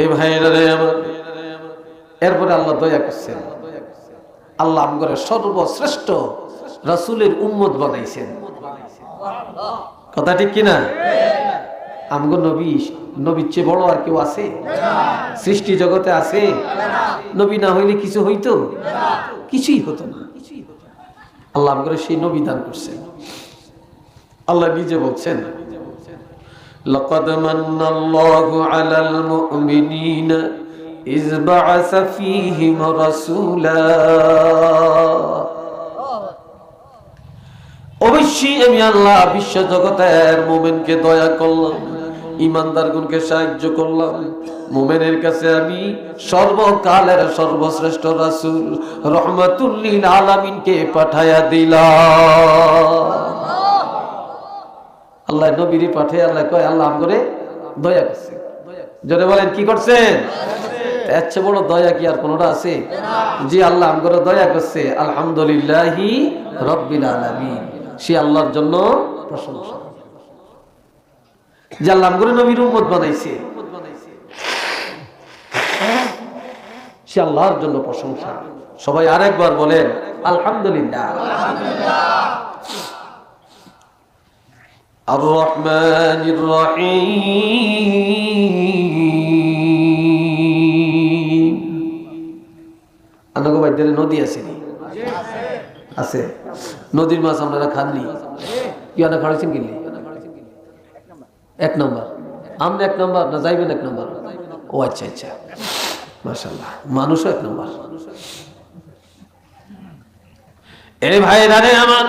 এই ভাইরা রে আমার, এরপরে আল্লাহ দয়া করছেন, আল্লাহ আমগরে সর্বশ্রেষ্ঠ রাসূলের উম্মত বানাইছেন। কথা ঠিক কিনা? আমগো নবী, নবীর চেয়ে বড় আর কেউ আছে? সৃষ্টি জগতে আছে? নবী না হইলে কিছু হইতো? কিছুই হতো না। আল্লাহ আমগরে সেই নবী দান করছেন। আল্লাহ নিজে বলছেন, লাকাদ মান্নাল্লাহু আলাল মুমিনিনা ইয বা'আসা ফীহিম রাসূলা। অবশ্যই আমি আল্লাহ বিশ্ব জগতের মুমিনকে দয়া করলাম, ইমানদারগণকে সাহায্য করলাম। মুমিনের কাছে আমি সর্বকালের সর্বশ্রেষ্ঠ রাসূল রাহমাতুল লিল আলামিনকে পাঠায়া দিলাম। আল্লাহ নবীরে পাঠিয়ে আল্লাহ কয় আল্লাহ আমগরে দয়া করছে। জোরে বলেন কি করছেন? এত বড় দয়া কি আর কোনটা আছে? জি, আল্লাহ আমগরে দয়া করছে। আলহামদুলিল্লাহি রাব্বিল আলামিন। সে আল্লাহর জন্য প্রশংসা। যে আল্লাহ আমগরে নবীর উম্মত বানাইছে, সে আল্লাহর জন্য প্রশংসা। সবাই আরেকবার বলেন আলহামদুলিল্লাহ। আর রহমানির রহিম। আনগো বাইদের নদী আছে নি? আছে। নদীর মাছ আপনারা খাননি? কি আনা খাওয়াইছেন কিনলি? এক নম্বর। আপনি এক নম্বর না যাইবেন এক নম্বর? ও আচ্ছা আচ্ছা, মাশাআল্লাহ, মানুষও এক নম্বর। এই ভাইরা রে আমার,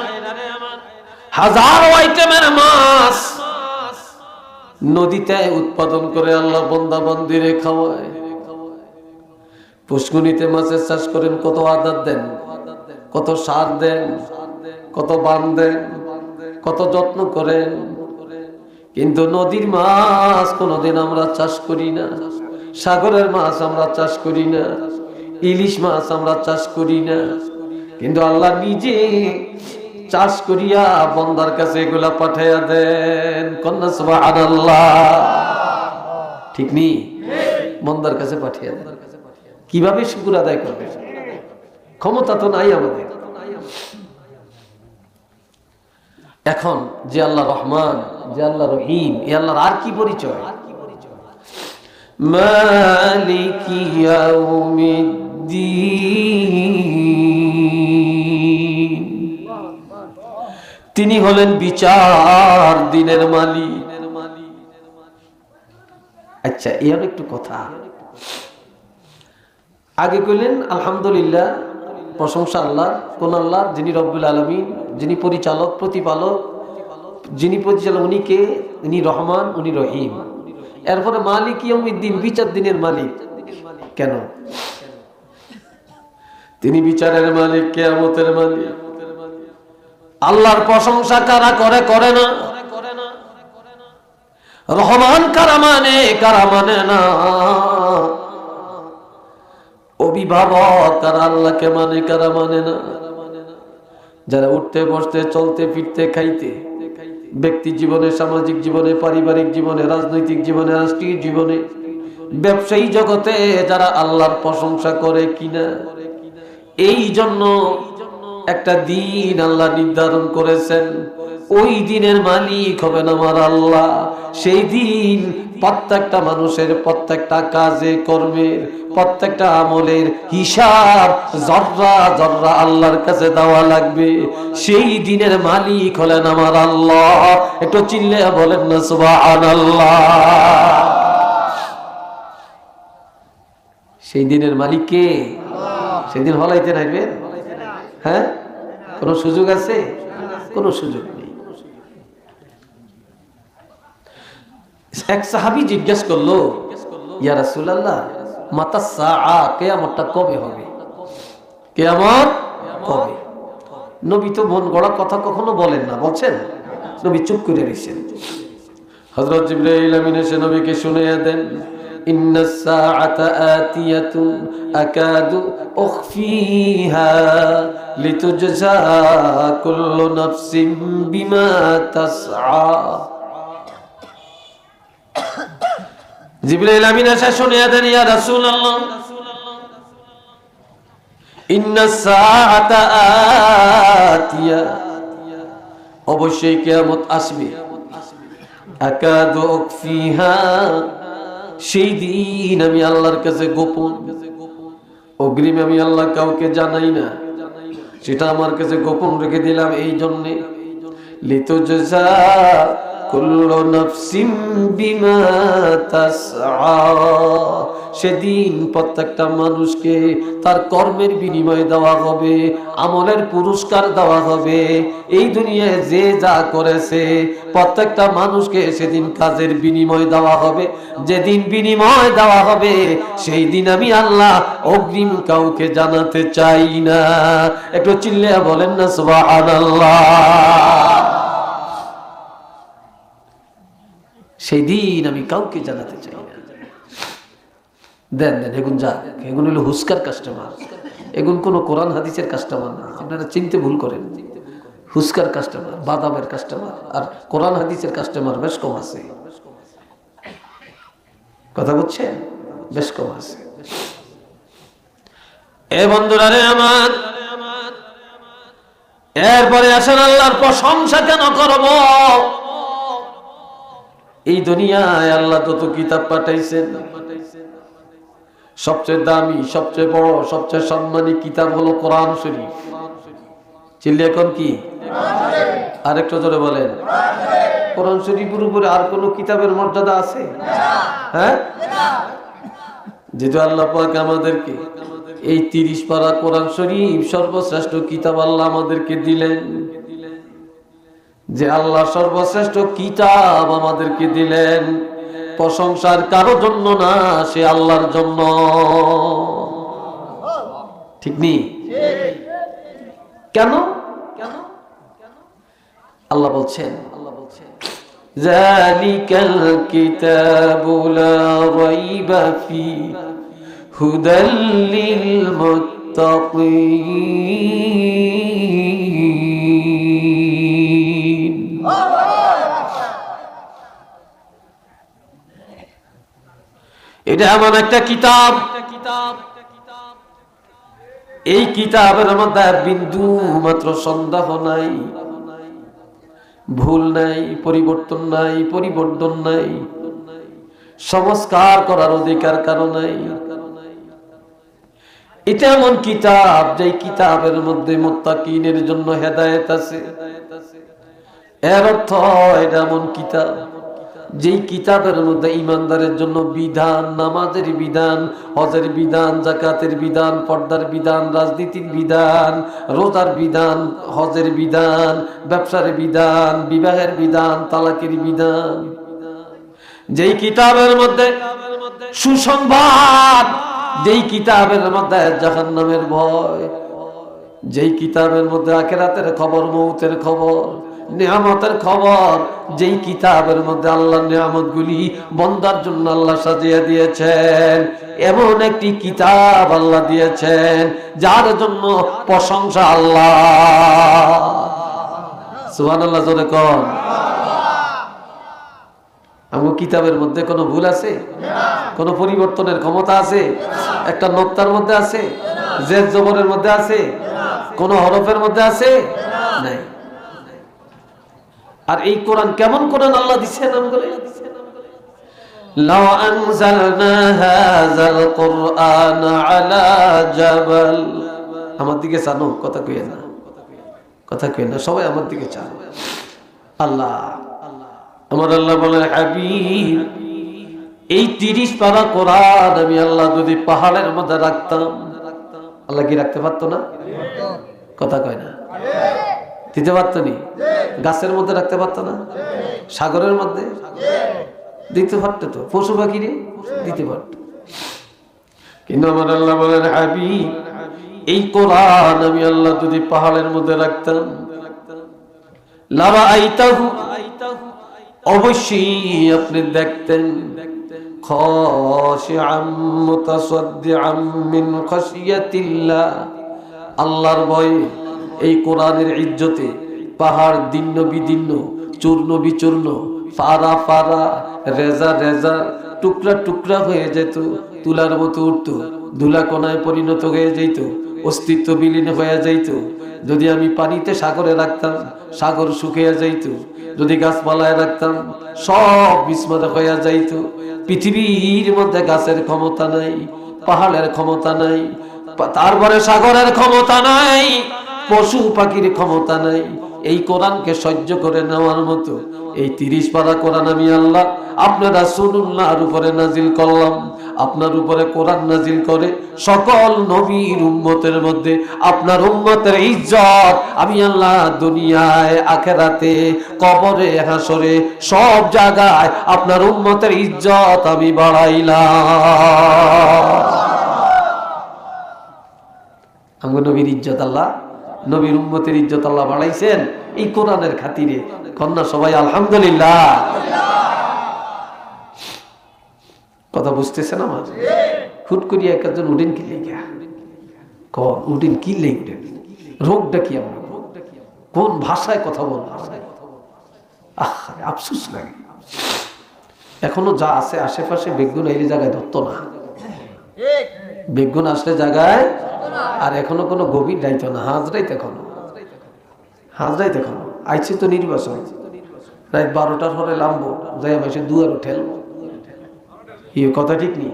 হাজারো আইটেমের মাছ নদীতে উৎপাদন করে আল্লাহ বান্দা বান্দিরে খাওয়ায়। পুষ্কুনিতে মাছের চাষ করেন, কত আদর দেন, কত সার দেন, কত বান দেন, কত যত্ন করেন। কিন্তু নদীর মাছ কোনোদিন আমরা চাষ করি না, সাগরের মাছ আমরা চাষ করি না, ইলিশ মাছ আমরা চাষ করি না। কিন্তু আল্লাহ নিজে চাষ করিয়া বান্দার কাছে এগুলা পাঠাইয়া দেন। কন্যা সুবহানাল্লাহ, ঠিক নি? বান্দার কাছে পাঠিয়ে দেন। কিভাবে শুকর আদায় করবে? ক্ষমতা তো নাই আমাদের। এখন যে আল্লাহ রহমান, যে আল্লাহ রহিম, এ আল্লাহর আর কি পরিচয়? মালিকি ইয়াউমিদ্দিন। তিনি হলেন বিচার দিনের মালিক। আচ্ছা, এর একটু কথা আগে কইলেন আলহামদুলিল্লাহ, প্রশংসা আল্লাহ। কোন আল্লাহ? যিনি রব্বুল আলামিন, যিনি পরিচালক, প্রতিপালক। যিনি পরিচালক উনি কে? উনি রহমান, উনি রহিম। এরপরে মালিক ইয়াউমিদ্দিন, বিচার দিনের মালিক। কেন? তিনি বিচারের মালিক, কিয়ামতের মালিক। আল্লাহর প্রশংসা কারা করে? করে না। রহমান কারা মানে? কারা মানে না। অভিভাবক কারা আল্লাহকে মানে? কারা মানে না। যারা উঠতে বসতে, চলতে ফিরতে, খাইতে, ব্যক্তি জীবনে, সামাজিক জীবনে, পারিবারিক জীবনে, রাজনৈতিক জীবনে, রাষ্ট্রীয় জীবনে, ব্যবসায়ী জগতে যারা আল্লাহর প্রশংসা করে কিনা। এই জন্য একটা দিন আল্লাহ নির্ধারণ করেছেন, ওই দিনের মালিক হবেন আমার আল্লাহ। সেই দিন প্রত্যেকটা মানুষের প্রত্যেকটা কাজে কর্মের, প্রত্যেকটা আমলের হিসাব জর্রা জর্রা আল্লাহর কাছে দেওয়া লাগবে। সেই দিনের মালিক হলেন আমার আল্লাহ। একটু চিল্লে বলেন না সুবহানাল্লাহ। সেই দিনের মালিক কে? সেদিন হলাইতে নাইবেন? হ্যাঁ, কোন সুযোগ আছে? কোন সুযোগ নেই। এক সাহাবী জিজ্ঞেস করলো, ইয়া রাসূলুল্লাহ, মাতা সাআ, কিয়ামতটা কবে হবে? কিয়ামত কবে? নবী তো মন গড়া কথা কখনো বলেন না। বলছেন? নবী চুপ করে রইছেন। হযরত জিবরাইল আমিন এসে নবীকে শুনিয়ে দেন, ইন্নাস সাআতা আতিয়াতুন আকাদু উখফিহা লিতুজজা কুল্লু নাফসিন বিমা তাসআ। জিবরাইল আমিন এসে শুনিয়ে দেন, ইয়া রাসূলুল্লাহ, ইন্নাস সাআতা আতিয়া, অবশ্যই কিয়ামত আসবে। আকাদু উকফিহা, সেই দিন আমি আল্লাহর কাছে গোপন, অগ্রিম আমি আল্লাহ কাউকে জানাই না, সেটা আমার কাছে গোপন রেখে দিলাম এই জন্যে, লিতুজজা কুল্লু নাফসিম বিমা তাসআ, সেদিন প্রত্যেকটা মানুষকে তার কর্মের বিনিময় দেওয়া হবে, আমলের পুরস্কার দেওয়া হবে। এই দুনিয়ায় যে যা করেছে প্রত্যেকটা মানুষকে সেদিন কাজের বিনিময় দেওয়া হবে। যেদিন বিনিময় দেওয়া হবে সেই দিন আমি আল্লাহ অগ্রিম কাউকে জানাতে চাই না। একটু চিল্লিয়া বলেন না সুবহানাল্লাহ। সেই দিন আমি কাউকে জানাতে চাই না। দেন দেন, এগুন যাক, এগুন হলো হুস্কার কাস্টমার, এগুন কোনো কোরআন হাদিসের কাস্টমার না। আপনারা চিনতে ভুল করেন। হুস্কার কাস্টমার, বাদামের কাস্টমার আর কোরআন হাদিসের কাস্টমার বেশ কম আছে। কথা বুঝছেন? বেশ কম আছে। এ বন্ধুরা রে আমার, এরপরে আসেন আল্লাহর প্রশংসা কেন করব? এই দুনিয়ায় আল্লাহ যত কিতাব পাঠাইছেন, সবচেয়ে দামি, সবচেয়ে বড়, সবচেয়ে সম্মানী কিতাব হলো কোরআন শরীফ। চিল্লি এখন কি? আরেকটু জোরে বলেন। কোরআন শরীফের উপরে আর কোন কিতাবের মর্যাদা আছে? হ্যাঁ, যেহেতু আল্লাহ পাক আমাদেরকে এই 30 পারা কোরআন শরীফ সর্বশ্রেষ্ঠ কিতাব আল্লাহ আমাদেরকে দিলেন, যে আল্লাহ সর্বশ্রেষ্ঠ কিতাব আমাদেরকে দিলেন প্রশংসার কারো জন্য না, সে আল্লাহর জন্য। ঠিক নেই? কেন? আল্লাহ বলছেন, যালিকাল কিতাবু লা রাইবা ফি হুদাল লিল মুত্তাকিন। এটা এমন একটা কিতাব, এই কিতাবের মধ্যে বিন্দু মাত্র সন্দেহ নাই, ভুল নাই, পরিবর্তন নাই, পরিবর্তন নাই, সংস্কার করার অধিকার কারো নাই। এটা এমন কিতাব, যে কিতাবের মধ্যে মুত্তাকিনের জন্য হেদায়েত আছে। এর অর্থ এটা এমন কিতাব, যেই কিতাবের মধ্যে ইমানদারের জন্য বিধান, নামাজের বিধান, হজের বিধান, যাকাতের বিধান, পর্দার বিধান, রাজনীতির বিধান, রোজার বিধান, হজের বিধান, ব্যবসার বিধান, বিবাহের বিধান, তালাকের বিধান। যেই কিতাবের মধ্যে সুসংবাদ, যেই কিতাবের মধ্যে জাহান্নামের ভয়, যেই কিতাবের মধ্যে আখিরাতের খবর, মৌতের খবর, নিয়ামতের খবর, যেই কিতাবের মধ্যে আল্লাহর নিয়ামতগুলি বান্দার জন্য আল্লাহ সাজিয়ে দিয়েছেন, এমন একটি কিতাব আল্লাহ দিয়েছেন যার জন্য প্রশংসা আল্লাহ। সুবহানাল্লাহ, জোরে কোন। আমার কিতাবের মধ্যে কোনো ভুল আছে? কোনো পরিবর্তনের ক্ষমতা আছে? একটা নোক্তার মধ্যে আছে? জেদ জবরের মধ্যে আছে? কোন হরফের মধ্যে আছে? নাই। আর এই কোরআন কেমন কোরআন আল্লাহ দিচ্ছেন আমগুলো? লাউ আনজালনা হাযাল কুরআন আলা জাবাল। আমার দিকে চানো, কথা কইেন না, কথা কইেন না, সবাই আমার দিকে চান। আল্লাহ, আমার আল্লাহ বলে, হাবিব, এই 30 পারা কোরআন আমি আল্লাহ যদি পাহাড়ের মধ্যে রাখতাম, আল্লাহ কি রাখতে পারতো না? কথা কয় না, দিতে পারতো নি? গাছের মধ্যে রাখতে পারতো না? সাগরের মধ্যে দিতে পারতো তো, পশু পাখিরে দিতে পারত। কিন্তু আমার আল্লাহ বলেন, হাবিব, এই কোরআন আমি আল্লাহ যদি পাহাড়ের মধ্যে রাখতাম, লারা আইতাহু, অবশ্যই আপনি দেখতেন, খাশিআম মুতাসাদ্দিআম মিন খাশিয়াতিল্লাহ, আল্লাহর ভয়ে, এই কোরআনের ইজ্জতে পাহাড় দীর্ণ বিদীর্ণ, চূর্ণ বিচূর্ণ, ফারা ফারা, রেজা রেজা, টুকরা টুকরা হয়ে যেত, তুলার মতো উঠতো, ধুলা কণায় পরিণত হয়ে যেত, অস্তিত্ব বিলীন হয়ে যাইত। যদি আমি পানিতে সাগরে রাখতাম, সাগর শুকিয়ে যাইত। যদি গাছপালায় রাখতাম, সব বিস্মৃত হয়ে যাইত। পৃথিবীর মধ্যে গাছের ক্ষমতা নাই, পাহাড়ের ক্ষমতা নাই, তারপরে সাগরের ক্ষমতা নাই, পশু পাখির ক্ষমতা নাই এই কোরআনকে সহ্য করে নেওয়ার মতো। এই 30 পারা কোরআন আমি আল্লাহ আপনার রাসূলুল্লাহর উপরে নাজিল করলাম। আপনার উপরে কোরআন নাজিল করে সকল নবীর উম্মতের মধ্যে আপনার উম্মতের ইজ্জত আমি আল্লাহ দুনিয়ায় আখিরাতে কবরে হাসরে সব জায়গায় আপনার উম্মতের ইজ্জত আমি বাড়াইলাম। আমার নবীর ইজ্জত আল্লাহ, নবীর উম্মতের ইজ্জত আল্লাহ বাড়াইছেন এই কোরআনের খাতিরে। কন্যা সবাই আলহামদুলিল্লাহ। কথা বুঝতেছেন আমার? হুট করিয়া একজন উঠেন কি লেগা, কোন উঠেন কি লেগে, রোগটা কি আমরা, কোন ভাষায় কথা বলবো? আফসোস লাগে এখনো যা আছে আশেপাশে বেগুন এই জায়গায় ধরতো না, বেগুন আসলে জায়গায় আর এখনো কোনো গভীর যাইতো না। হাজরাইতে এখনো আইছে তো নির্বাচন, রাত 12টার পরে নামবো, যাই মাসে দুয়ারও ঠেলবো। কথা ঠিক নেই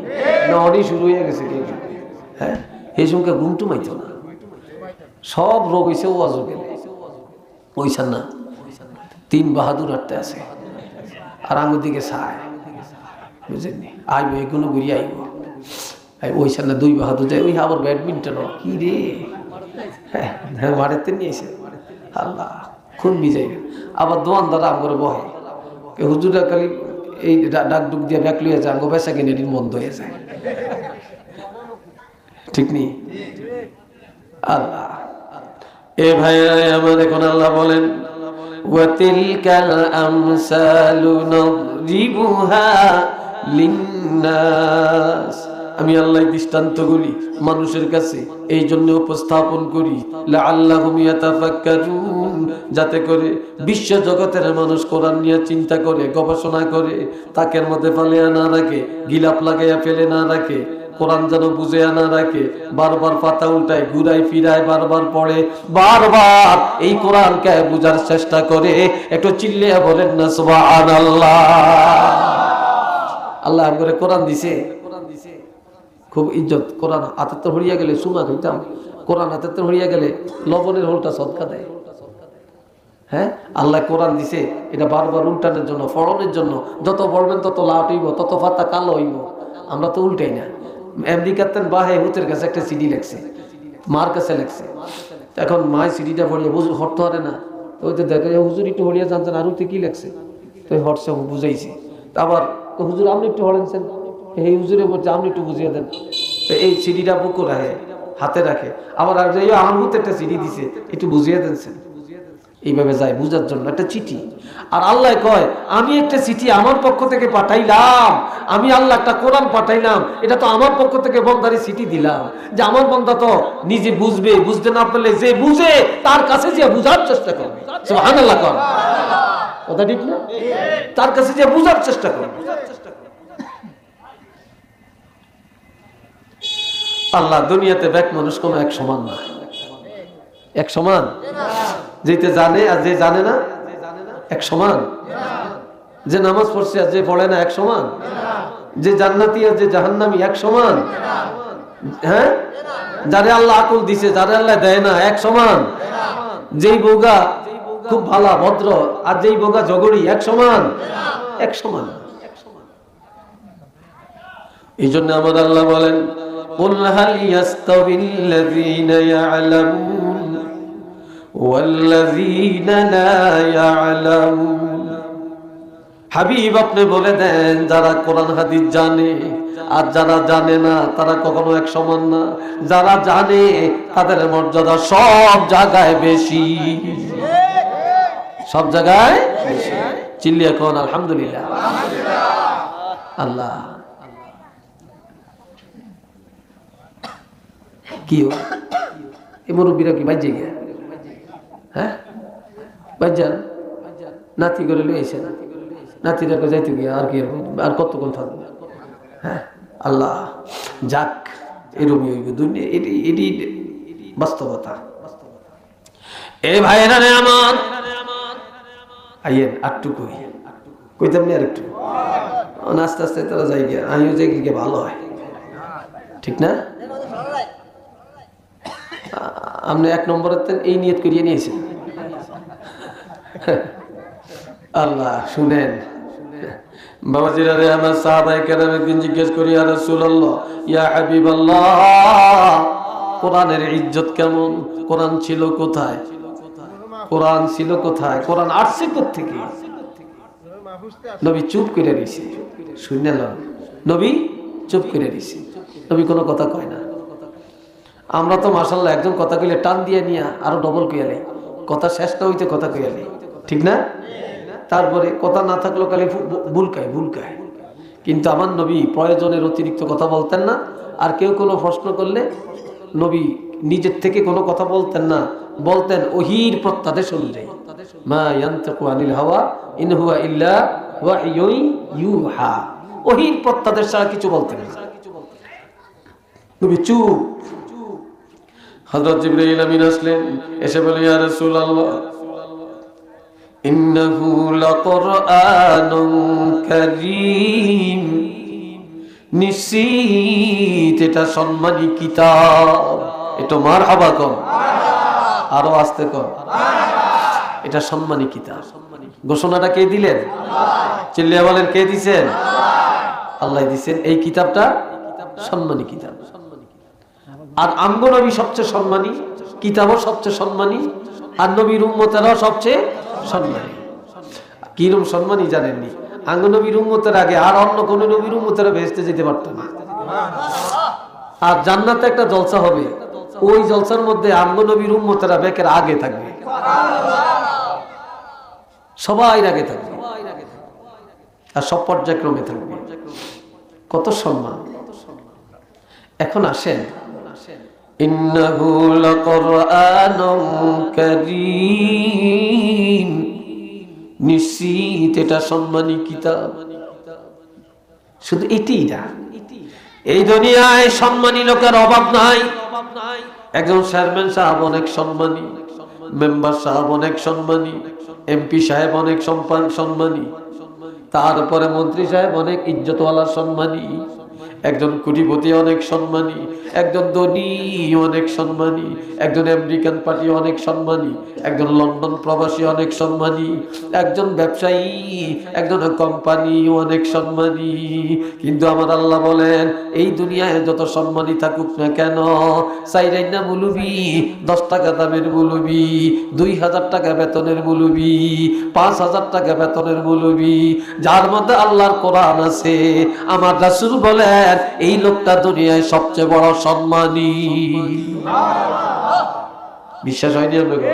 না? অনেক শুরু হয়ে গেছে। হ্যাঁ, এই সময় ঘুম টুমাইতো না, সব রোগ হয়েছে ও আজও গেলে ওইসান না। 3 বাহাদুর আটতে আছে আর আঙুর দিকে ছায়, বুঝলেন? আইব এগুলো ঘুরিয়ে আইব, ওইসান না 2 বাহাদুর যায়। ওই আবার ব্যাডমিন্টন কি রে, হ্যাঁ মাঠেতে নিয়েছে আল্লাহ খুন বিজাইবে। আবার দোয়ানদার আমরে বহে, হুজুরা খালি এই ডাক ডুক দিয়ে ব্যাক লইয়া যায়, বেচা কিনে বন্ধ হয়ে যায়। ঠিক নেই আল্লাহ। এ ভাইরা আমার, এখন আল্লাহ বলেন ওয়াতিলকাল আমসালু নদরিবুহা লিন্নাস। আমি আল্লাহ দৃষ্টান্তগুলি মানুষের কাছে এই জন্য উপস্থাপন করি লাআল্লাহুম ইয়াতাফাক্কারুন, যাতে করে বিশ্ব জগতের মানুষ কোরআন নিয়ে চিন্তা করে, গবেষণা করে, তাকের মধ্যে ফালিয়া না রাখে, গিলাপ লাগাইয়া ফেলে না রাখে, কোরআন যেন বুঝে না রাখে, বারবার পাতা উল্টায় ঘুরাই ফিরায়, বারবার পড়ে, বারবার এই কোরআনকে বুঝার চেষ্টা করে। একটু চিল্লিয়া বলেন না সুবহানাল্লাহ। আল্লাহ করে কোরআন দিছে, খুব ইজ্জত। কোরআন হাতে হরিয়া গেলে সুমা খাইতাম, কোরআন হাতে হরিয়া গেলে লবণের হোলটা সদকা দেয়। হ্যাঁ, আল্লাহ কোরআন দিছে এটা বারবার উল্টানোর জন্য, ফড়নের জন্য। যত পড়বেন তত লাট হইব, তত পাতা কালো হইব। আমরা তো উল্টাই না। আমেরিকাতে বাহে হুতের কাছে একটা সিডি লেখছে, মার কাছে লেখছে। এখন মায় সিডিটা পড়িয়ে বুঝু হরতে পারে না, তো ওই তো দেখে হুজুর একটু হরিয়া জানছেন আর কি লেখছে, তো হরছে বুঝাইছে। আবার হুজুর আপনি একটু হরেনছেন, এই হুজুরের মধ্যে আপনি একটু বুঝিয়ে দেন। তো এই সিডিটা বুকও রাখে, হাতে রাখে। আবার আর যাই আহমুদ একটা সিডি দিছে, একটু বুঝিয়ে দেনছেন। এইভাবে যায় বুঝার জন্য একটা চিঠি। আর আল্লাহ কয় আমি একটা চিঠি আমার পক্ষ থেকে পাঠাইলাম, আমি আল্লাহ একটা কোরআন পাঠাইলাম, এটা তো আমার পক্ষ থেকে বন্দারে চিঠি দিলাম যে আমার বন্দা তো নিজে বুঝবে, বুঝতে না পারলে যে বুঝে তার কাছে যে বুঝার চেষ্টা করবে। সুবহানাল্লাহ কর, কথা ঠিক না? তার কাছে যে বুঝার চেষ্টা করবে। আল্লাহ দুনিয়াতে ব্যাক মানুষ কোনো এক সমান না, এক সমান। যেতে জানে আর যে জানে না এক সমান, যে নামাজ পড়ছে আর যে পড়ে না এক সমান, যে জান্নাতি আর যে জাহান্নামী এক সমান। হ্যাঁ, যারে আল্লাহ আকল দিছে যারে আল্লাহ দেয় না এক সমান। যেই বোগা খুব ভালো ভদ্র আর যেই বোগা জগড়ি এক সমান, এক সমান। এই জন্য আমার আল্লাহ বলেন কুল হাল ইয়াস্তাবিল্লাযীনা ইয়া'লামুন ওয়াল্লাযীনা লা ইয়া'লামুন। হাবিব আপনি বলে দেন যারা কোরআন হাদিস জানে আর যারা জানে না তারা কখনো এক সমান না। যারা জানে তাদের মর্যাদা সব জায়গায় বেশি, সব জায়গায় বেশি। চিল্লিয়া কোন আলহামদুলিল্লাহ। আল্লাহ কি এই মুরব্বীরা কি বাজে গিয়া? হ্যাঁ বাজান নাতি করে লইছে, নাতিরা যাইতে গিয়া আর কি আর কতক্ষণ থাকবে? হ্যাঁ আল্লাহ যাক এরকমই হইব দুনিয়া, এটি বাস্তবতা। এ ভাইরা রে আমার, আইয়েন আটটু কইতাম নি আরেকটু, আস্তে আস্তে তারা যাই গিয়া, আমিও যাই গিয়ে ভালো হয়, ঠিক না? আপনি 1 নম্বরের এই নিয়ত করিয়ে নিয়েছেন। আল্লাহ শুনেন বাবাজিরা রে আমার, সাহাবায়ে কেরাম একদিন জিজ্ঞেস করি, ইয়া রাসূলুল্লাহ ইয়া হাবিবাল্লাহ, কোরআনের ইজ্জত কেমন? কোরআন ছিল কোথায়? কোরআন ছিল কোথায়? কোরআন আসছে কোত্থেকে? নবী চুপ করে রইছে, শুনলেন? নবী চুপ করে রইছে, নবী কোনো কথা কয় না। আমরা তো মাশাআল্লাহ একজন কথা কইলে টান দিয়ে নিয়ে আরো ডবল কইয়ালে, কথা শেষ না হইতে কথা কইয়ালে, ঠিক না? তারপরে কথা না থাকলেও খালি ভুলকায়। কিন্তু আমার নবী প্রয়োজনের অতিরিক্ত কথা বলতেন না। আর কেউ কোনো প্রশ্ন করলে নবী নিজের থেকে কোনো কথা বলতেন না, বলতেন ওহীর প্রত্যাদেশ অনুযায়ী, মা ইয়ানতিকু আনিল হাওয়া ইন হুয়া ইল্লা ওয়াহয়ুন ইউহা, ওহীর প্রত্যাদেশ ছাড়া কিছু বলতেন না। নবী চুপ। হযরত জিবরাইল আমিন আসলেন, এসে বলে, ইয়া রাসূলুল্লাহ ইন্নাহু লাকুরআনুন কারীম, নিশ্চিত এটা সম্মানী কিতাব। এটা মারহাবা কর, আরো আস্তে কর, এটা সম্মানী কিতাব। ঘোষণাটা কে দিলেন? চিল্লিয়া বলেন, কে দিছেন? আল্লাহ দিছেন। এই কিতাবটা সম্মানী কিতাব। আর আমগো নবী সবচেয়ে সম্মানী, কিতাবও সবচেয়ে সম্মানী, আর নবীর উম্মতেরাও সবচেয়ে সম্মানী। কিরকম সম্মানী জানেননি? আমগো নবীর উম্মতের আগে আর অন্য কোন নবীর উম্মতেরা বেহেশতে যেতে পারত না। আর জান্নাতে একটা জলসা হবে, ওই জলসার মধ্যে আমগো নবীর উম্মতেরা বেকের আগে থাকবে, সবাই আগে থাকবে, আর সব পর্যায়ক্রমে থাকবে। কত সম্মান! এখন আসেন, ইন্নাহু লাকুরআনুন কারীম, নিশ্চিত এটা সম্মানী কিতাব। শুধু এটাই না, এই দুনিয়ায় সম্মানী লোকের অভাব নাই। একজন চেয়ারম্যান সাহেব অনেক সম্মানী, মেম্বার সাহেব অনেক সম্মানী, এমপি সাহেব অনেক সম্মানী, তারপরে মন্ত্রী সাহেব অনেক ইজ্জতওয়ালা সম্মানী, একজন কোটিপতি অনেক সম্মানী, একজন ধনী অনেক সম্মানী, একজন আমেরিকান পার্টি অনেক সম্মানী, একজন লন্ডন প্রবাসী অনেক সম্মানী, একজন ব্যবসায়ী, একজন কোম্পানি অনেক সম্মানী। কিন্তু আমার আল্লাহ বলেন, এই দুনিয়ায় যত সম্মানী থাকুক না কেন, চাইরাইনা মুলুবি, 10 টাকা দামের মুলুবি, 2000 টাকা বেতনের মুলুবি, 5000 টাকা বেতনের মুলুবি, যার মধ্যে আল্লাহর কোরআন আছে, আমার রাসূল বলেন এই লোকটা দুনিয়ায় সবচেয়ে বড় সম্মানী। বিশ্বাস হয়নি আপনাদের?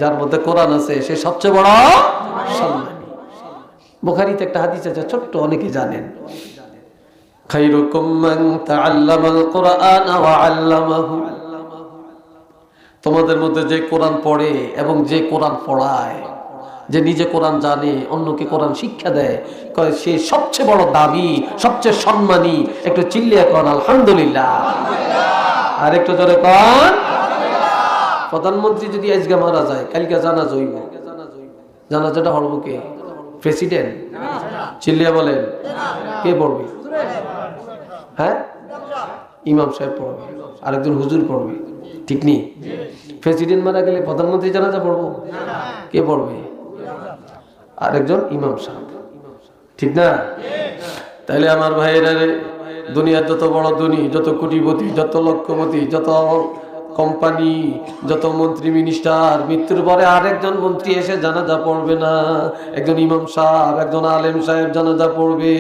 যার মধ্যে কোরআন আছে সে সবচেয়ে বড় সম্মানী। বুখারীতে একটা হাদিস আছে, ছোট্ট, অনেকে জানেন, খায়রুকুম মান তাআল্লামাল কুরআন ওয়া আল্লামাহু, তোমাদের মধ্যে যে কোরআন পড়ে এবং যে কোরআন পড়ায়, যে নিজে কোরআন জানে, অন্যকে কোরআন শিক্ষা দেয়, কয় সে সবচেয়ে বড় দামি, সবচেয়ে সম্মানী। একটু চিল্লিয়া কর আলহামদুলিল্লাহ, আর একটু জোরে কর। প্রধানমন্ত্রী যদি আজকে মারা যায়, কালকে জানাজা হইব, জানাজাটা হব কে? প্রেসিডেন্ট? চিল্লিয়া বলেন, কে পড়বে? হ্যাঁ, ইমাম সাহেব পড়বে, আরেকজন হুজুর পড়বে, ঠিক নেই? প্রেসিডেন্ট মারা গেলে প্রধানমন্ত্রী জানাজা পড়বো, কে পড়বে? আরেকজন ইমাম সাহেব, ঠিক না? তাইলে আমার ভাইয়েরা, দুনিয়ার যত বড় ধনী, যত কোটিপতি, যত লক্ষপতি, যত কোম্পানি, যত মন্ত্রী মিনিস্টার, মৃত্যুর পরে আরেকজন মন্ত্রী এসে জানাজা পড়বে না, একজন ইমাম সাহেব, একজন আলেম সাহেব জানাজা পড়বে।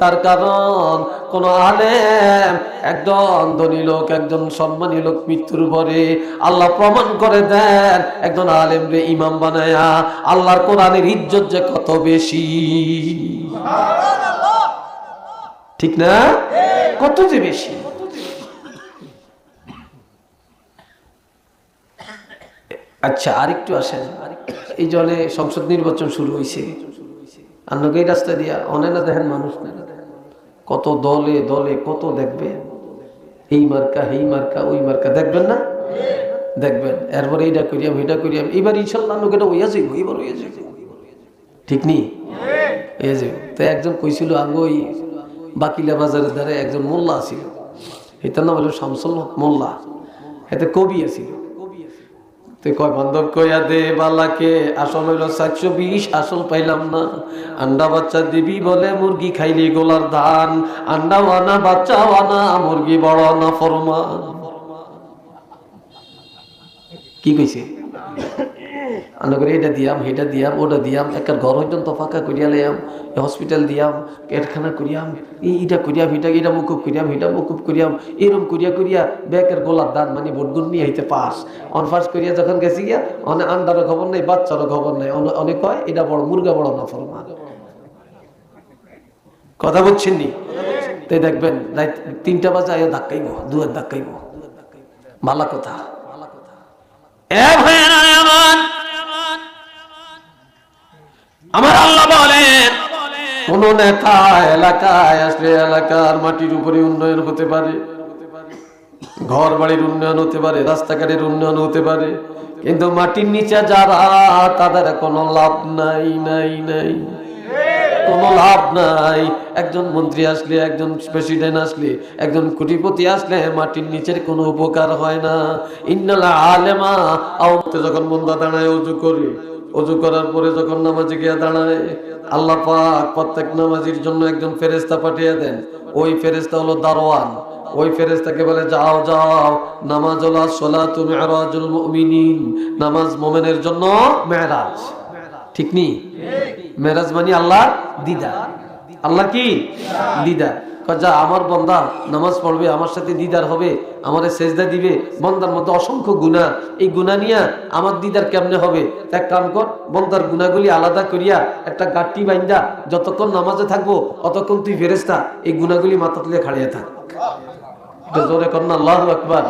তার কারণ কোন আলেম, একজন ধনী লোক, একজন সম্মানী লোক মৃত্যুর পরে আল্লাহ প্রমাণ করে দেন, একজন আলেম রে ইমাম বানায়া আল্লাহর কোরআনের ইজ্জত যে কত বেশি, ঠিক না? কত যে বেশি। আচ্ছা, আরেকটু আসেন, এই জলে সংসদ নির্বাচন শুরু হয়েছে, আপনাকে এই রাস্তা দিয়া অনেক না দেখেন মানুষ না, কত দলে দলে কত দেখবেন, এই মার্কা এই মার্কা ওই মার্কা, দেখবেন না? দেখবেন এরপরে এইটা করিয়াম এটা করিয়াম, এবার ইনশাল্লাহ লোকেটা হইয়া যাইব, এবার হইয়া যাইব, ঠিক নি? এই যে তো একজন কইছিল আগে ওই বাকিলা বাজারের দ্বারা একজন মোল্লা আছিল, এটার নাম হলো শামসুল হক মোল্লা, এতে কবি আছিল। তো কয় বান্ধব কইয়া দে বালাকে, আসল হইল 720, আসল পাইলাম না। আন্ডা বাচ্চা দিবি বলে মুরগি খাইলি গোলার ধান, আন্ডাও আনা বাচ্চাও আনা মুরগি বড় না ফরমান। কি কইছে? আন্না করে এটা দিয়াম হেটা দিয়াম ওটা দিয়াম, একটা ঘর পর্যন্ত ফাঁকা করিয়া লাইয়াম, হসপিটাল দিয়াম, কারখানা করিয়াম, এইটা করিয়াম, এটা মুকুব করিয়াম, এটা মুকুব করিয়াম, এরম করিয়া করিয়া ব্যাকের গোলার দান মানে ভোটগুন নিয়ে হইতে পাস অনফাস করিয়া যখন গেছি গিয়া অনেক আন্ডারও খবর নেই, বাচ্চারও খবর নেই, অনেক কয় এটা বড় মুরগা বড় না ফরমান। কথা বলছেন নি? তাই দেখবেন 3টা বাজে আয়া ধাক্কাইব, দুয়ার ধাক্কাইব, ভালো কথা। আমার আল্লাহ বলেন কোন নেতা এলাকায় আসলে এলাকার মাটির উপরে উন্নয়ন হতে পারে, ঘর বাড়ির উন্নয়ন হতে পারে, রাস্তাঘাটের উন্নয়ন হতে পারে, কিন্তু মাটির নিচে যারা তাদের কোনো লাভ নাই নাই নাই, কোনো লাভ নাই। একজন মন্ত্রী আসলে, একজন প্রেসিডেন্ট আসলে, একজন কোটিপতি আসলে মাটির নিচের কোনো উপকার হয় না। ইন্নাল আলেমা আওতে যখন বন্দা দাঁড়ায় ওযু করে, ওযু করার পরে যখন নামাজে গিয়ে দাঁড়ায়, আল্লাহ পাক প্রত্যেক নামাজীর জন্য একজন ফেরেশতা পাঠিয়ে দেন। ওই ফেরেশতা হলো দারওয়ান। ওই ফেরেশতাকে বলে যাও যাও, নামাজ হলো সালাতু মিরাজুল মুমিনিন, নামাজ মুমিনের জন্য মেরাজ। ঠিক নি? মেরাজ মানে আল্লাহর দিদার। আল্লাহ কি? দিদার। যা আমার বান্দা নামাজ পড়বে, আমার সাথে দিদার হবে, আমারে সেজদা দিবে, বান্দার মধ্যে অসংখ্য গুনাহ, এই গুনাহ নিয়ে আমার দিদার কেমনে হবে? এক কাম কর, বান্দার গুনাহগুলি আলাদা করিয়া একটা গাঁটটি বাইন্দা যতক্ষণ নামাজে থাকবো অতক্ষণ তুই ফেরেশতা এই গুনাহগুলি মাথা তুলে খাড়িয়ে থাক। জোরে কর না আল্লাহু আকবার।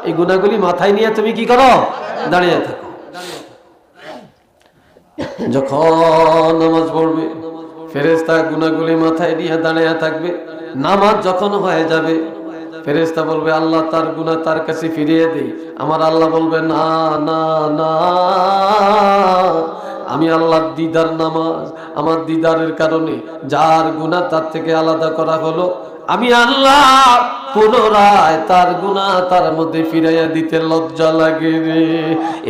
এই গুনাহগুলি মাথায় নিয়ে তুমি কি করো? দাঁড়িয়ে থাকো। যখন নামাজ পড়বে ফেরেশতা গুনাহগুলি মাথায় নিয়ে দাঁড়িয়ে থাকবে। নামাজ যখন হয়ে যাবে ফেরেশতা বলবে আল্লাহ তার গুনাহ তার কাছে ফিরিয়ে দেই। আমার আল্লাহ বলবে না না না, আমি আল্লাহর দিদার নামাজ, আমার দিদারের কারণে যার গুনাহ তার থেকে আলাদা করা হলো, আমি আল্লাহ পুনরায় তার গুনাহ তার মধ্যে ফিরাইয়া দিতে লজ্জা লাগে রে।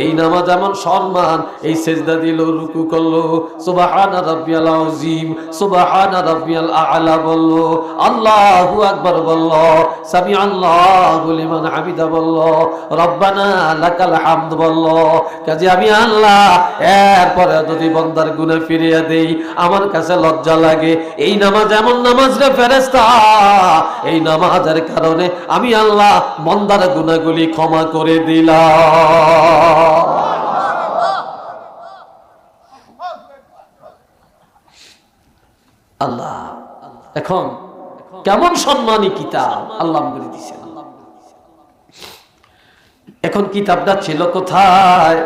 এই নামাজ এমন সম্মান, এই সেজদা দিল, রুকু করলো, সুবহানা রাব্বিয়াল আযীম, সুবহানা রাব্বিয়াল আ'লা বললো, আল্লাহু আকবার বললো, সামিআল্লাহু লিমান হামিদা বললো, রব্বানা লাকাল হামদ বললো। কাজে আমি আল্লাহ এরপরে যদি বান্দার গুনাহ ফিরিয়ে দেই আমার কাছে লজ্জা লাগে। এই নামাজ এমন নামাজ রে ফেরেশতা, এই নামাজের কারণে আমি আল্লাহ বান্দার গুনাহগুলি ক্ষমা করে দিলাম। আল্লাহ এখন কেমন সম্মানী কিতাব আল্লাহ করে দিয়েছেন। এখন কিতাবটা ছিল কোথায়?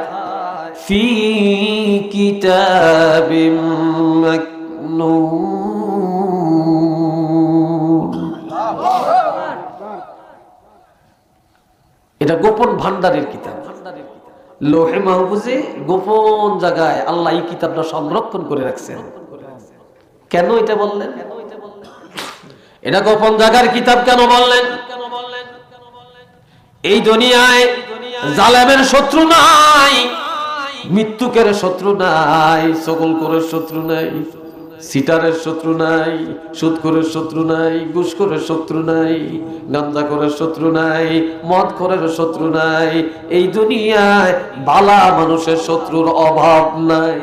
ফি কিতাবিম মাকনুন। এটা গোপন ভান্ডারের কিতাব, লোহে মাহফুজে গোপন জায়গায় আল্লাহ এই কিতাবটা সংরক্ষণ করে রাখছেন। কেন এটা বললেন? এটা গোপন জায়গার কিতাব কেন বললেন? এই দুনিয়ায় জালেমের শত্রু নাই, মৃত্যুকের শত্রু নাই, সকলকরের শত্রু নাই, সিটারের শত্রু নাই, সুদখোরের শত্রু নাই, ঘুষখোরের শত্রু নাই, গাঁজাখোরের শত্রু নাই, মদখোরের শত্রু নাই। এই দুনিয়ায় বালা মানুষের শত্রুর অভাব নাই।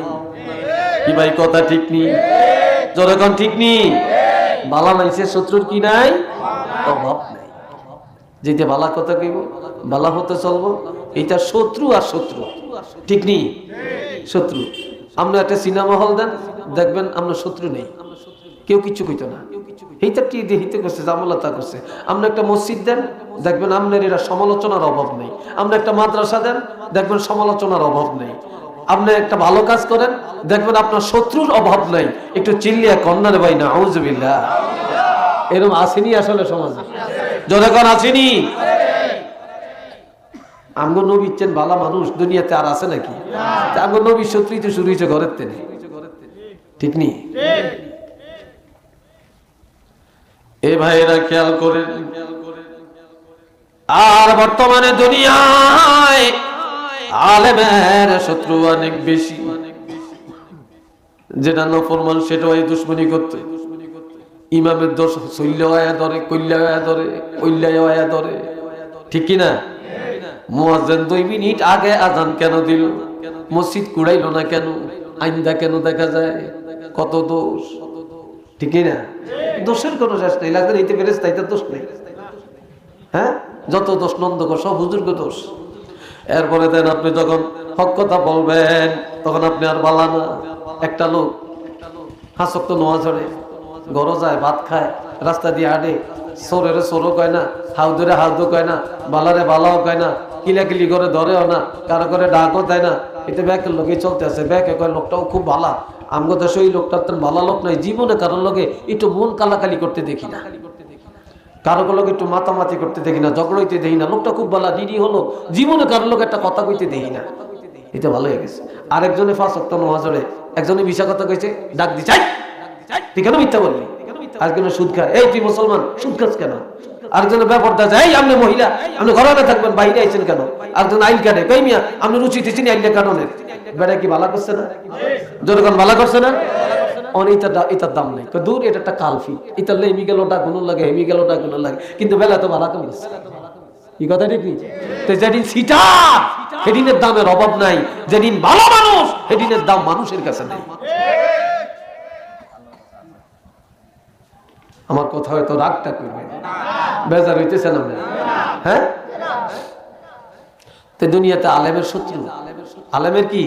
কি ভাই কথা ঠিক নি? যখন ঠিক নি, বালা মানুষের শত্রুর কি নাই? অভাব নাই। যেটা বালা কথা কইব, বালা হতে চলবো, এটা শত্রু আর শত্রু, ঠিক নি? শত্রু। আমরা একটা সিনেমা হল দেন, দেখবেন আমরা শত্রু নেই, কেউ কিছু কইতো না, এইটা কি হিতে করছে, জামালতা করছে। আমরা একটা মসজিদ দেন, দেখবেন আপনার এরা সমালোচনার অভাব নেই। আমরা একটা মাদ্রাসা দেন, দেখবেন সমালোচনার অভাব নেই। আপনি একটা ভালো কাজ করেন, দেখবেন আপনার শত্রুর অভাব নাই। একটু চিল্লিয়া কন্যার ভাই না আউযুবিল্লাহ। এরকম আসেনি আসলে সমাজে, যখন আসেনি। আমগো নবী ইচ্ছেন ভালো মানুষ দুনিয়াতে আর আছে নাকি? আমগো নবীর শত্রুই তো শুরু হয়েছে ঘরের থেকে, ঠিক নি? এ ভাইয়েরা খেয়াল করে, আর বর্তমানে দুনিয়ায় আলেমের শত্রু অনেক বেশি। যেটা নফরমান সেটাও দুশ্মনী করতে, ইমামের দোষ সইল্লা ধরে, কইল্লা ধরে, কইল্লা ধরে, ঠিক কিনা? মুয়াজ্জিন 2 মিনিট আগে আজান কেন দিল? মসজিদ কুড়াইলো না কেন? আইন্দা কেন দেখা যায়? কত দোষ, ঠিক কিনা? দোষের কোনো শেষ নেই, লাগবে এইতে ফেরেশতা, তাইতে দোষ নেই। হ্যাঁ, যত দোষ নন্দকর সব হুজুরকে দোষ। এরপরে দেন আপনি যখন হক কথা বলবেন তখন আপনি আর বালা না। একটা লোক 5 ওয়াক্ত নামাজ পড়ে, ঘরে যায়, ভাত খায়, রাস্তা দিয়ে হাঁটে, সোরের সোরও কয় না, হাউদরে হাউদও কয় না, বালারে বালাও কয় না, কিলাকিলি করে ধরেও না, কারো করে ডাকও দেয় না। এটা ব্যাকের লোকে চলতে আছে। ব্যাকে কয় লোকটাও খুব ভালা, আমগো দেশে ওই লোকটার তো ভালো লোক নাই। জীবনে কারোর লোকে একটু মন কালাকালি করতে দেখি না, কারো লোক একটু মাতামাতি করতে দেখি না, ঝগড়া হইতে দেখি না। লোকটা খুব ভালো, দিদি হলো, জীবনে কারোর লোক একটা কথা কইতে দেখি না। এটা ভালো হয়ে গেছে। আরেকজনে 5 ওয়াক্ত নামাজ পড়ে, একজনে মিশা কথা কইছে, ডাক দি চাই, তুই কেন মিথ্যা বললি? আরেকজনে সুদ খায়, এই তুই মুসলমান সুদ খাস কেন? আরেকজনে ব্যাপারটা যায়, এই আপনি মহিলা, আপনি ঘরে থাকবেন, বাইরে আইছেন কেন? আরেকজন আইল কাটে, কই মিয়া আপনি রুচি দিচ্ছেন আইলে কারণের, বেড়া কি ভালো করছে না? যখন ভালো করছে না, এটার দাম নেই। দূর, এটা একটা কালফি, এটা এমি গেল ডাকুনো লাগে, হেমি গেল ডাকুনো লাগে, কিন্তু বেলা তো ভালো কমেছে। কি কথা ঠিক নেই? যেদিন সিটা সেদিনের দামের অভাব নাই, যেদিন ভালো মানুষ সেদিনের দাম মানুষের কাছে নেই। আমার কথা হয়তো রাগটা করবে, বেজার হইতেছে না? হ্যাঁ, তো দুনিয়াতে আলেমের শত্রু, আলেমের কি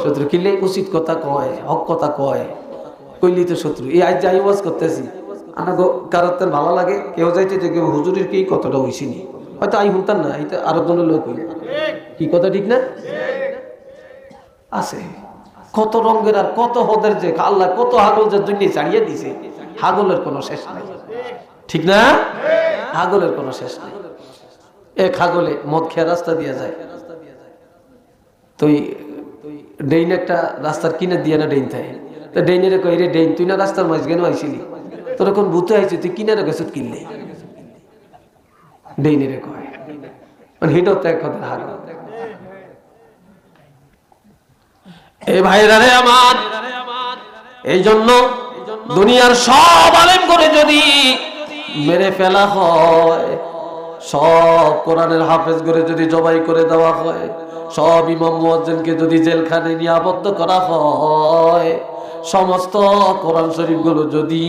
শত্রু? কিনলে উচিত কথা কয়, হক কথা কয়, কইলি তো শত্রু। এই আজ যাই ওয়াজ করতেছি, আমার কারোর ভালো লাগে, কেউ যাইতে যে কেউ হুজুরের কি কতটা হইছিনি, হয়তো আই হুনতাম না, এটা আরো জনের লোক হইল। কি কথা ঠিক না? আছে কত রঙের আর কত হদের, যে আল্লাহ কত হাগল যে দুনিয়া ছাড়িয়ে দিছে, হাগলের কোনো শেষ নাই, ঠিক না? হাগলের কোনো শেষ নাই। এক হাগলে মদ খেয়ে রাস্তা দিয়ে যায়, তুই ডেইন একটা রাস্তার কিনে দিয়ে না ডেইন থাকে, তো ডেইনের কই, রে ডেইন তুই না রাস্তার মাঝ কেন আইছিলি? তোর এখন ভূতে আইছি, তুই কিনে গেছত কিনলে? ডেইনের কয়, মানে হেটাও তো এক কথা হাগল। এই ভাইরা রে আমার, এই জন্য দুনিয়ার সব আলেম করে যদি মেরে ফেলা হয়, সব কোরআনের হাফেজ করে যদি জবাই করে দেওয়া হয়, সব ইমাম মুয়াজ্জিনকে যদি জেলখানে নিয়ে আবদ্ধ করা হয়, সমস্ত কোরআন শরীফগুলো যদি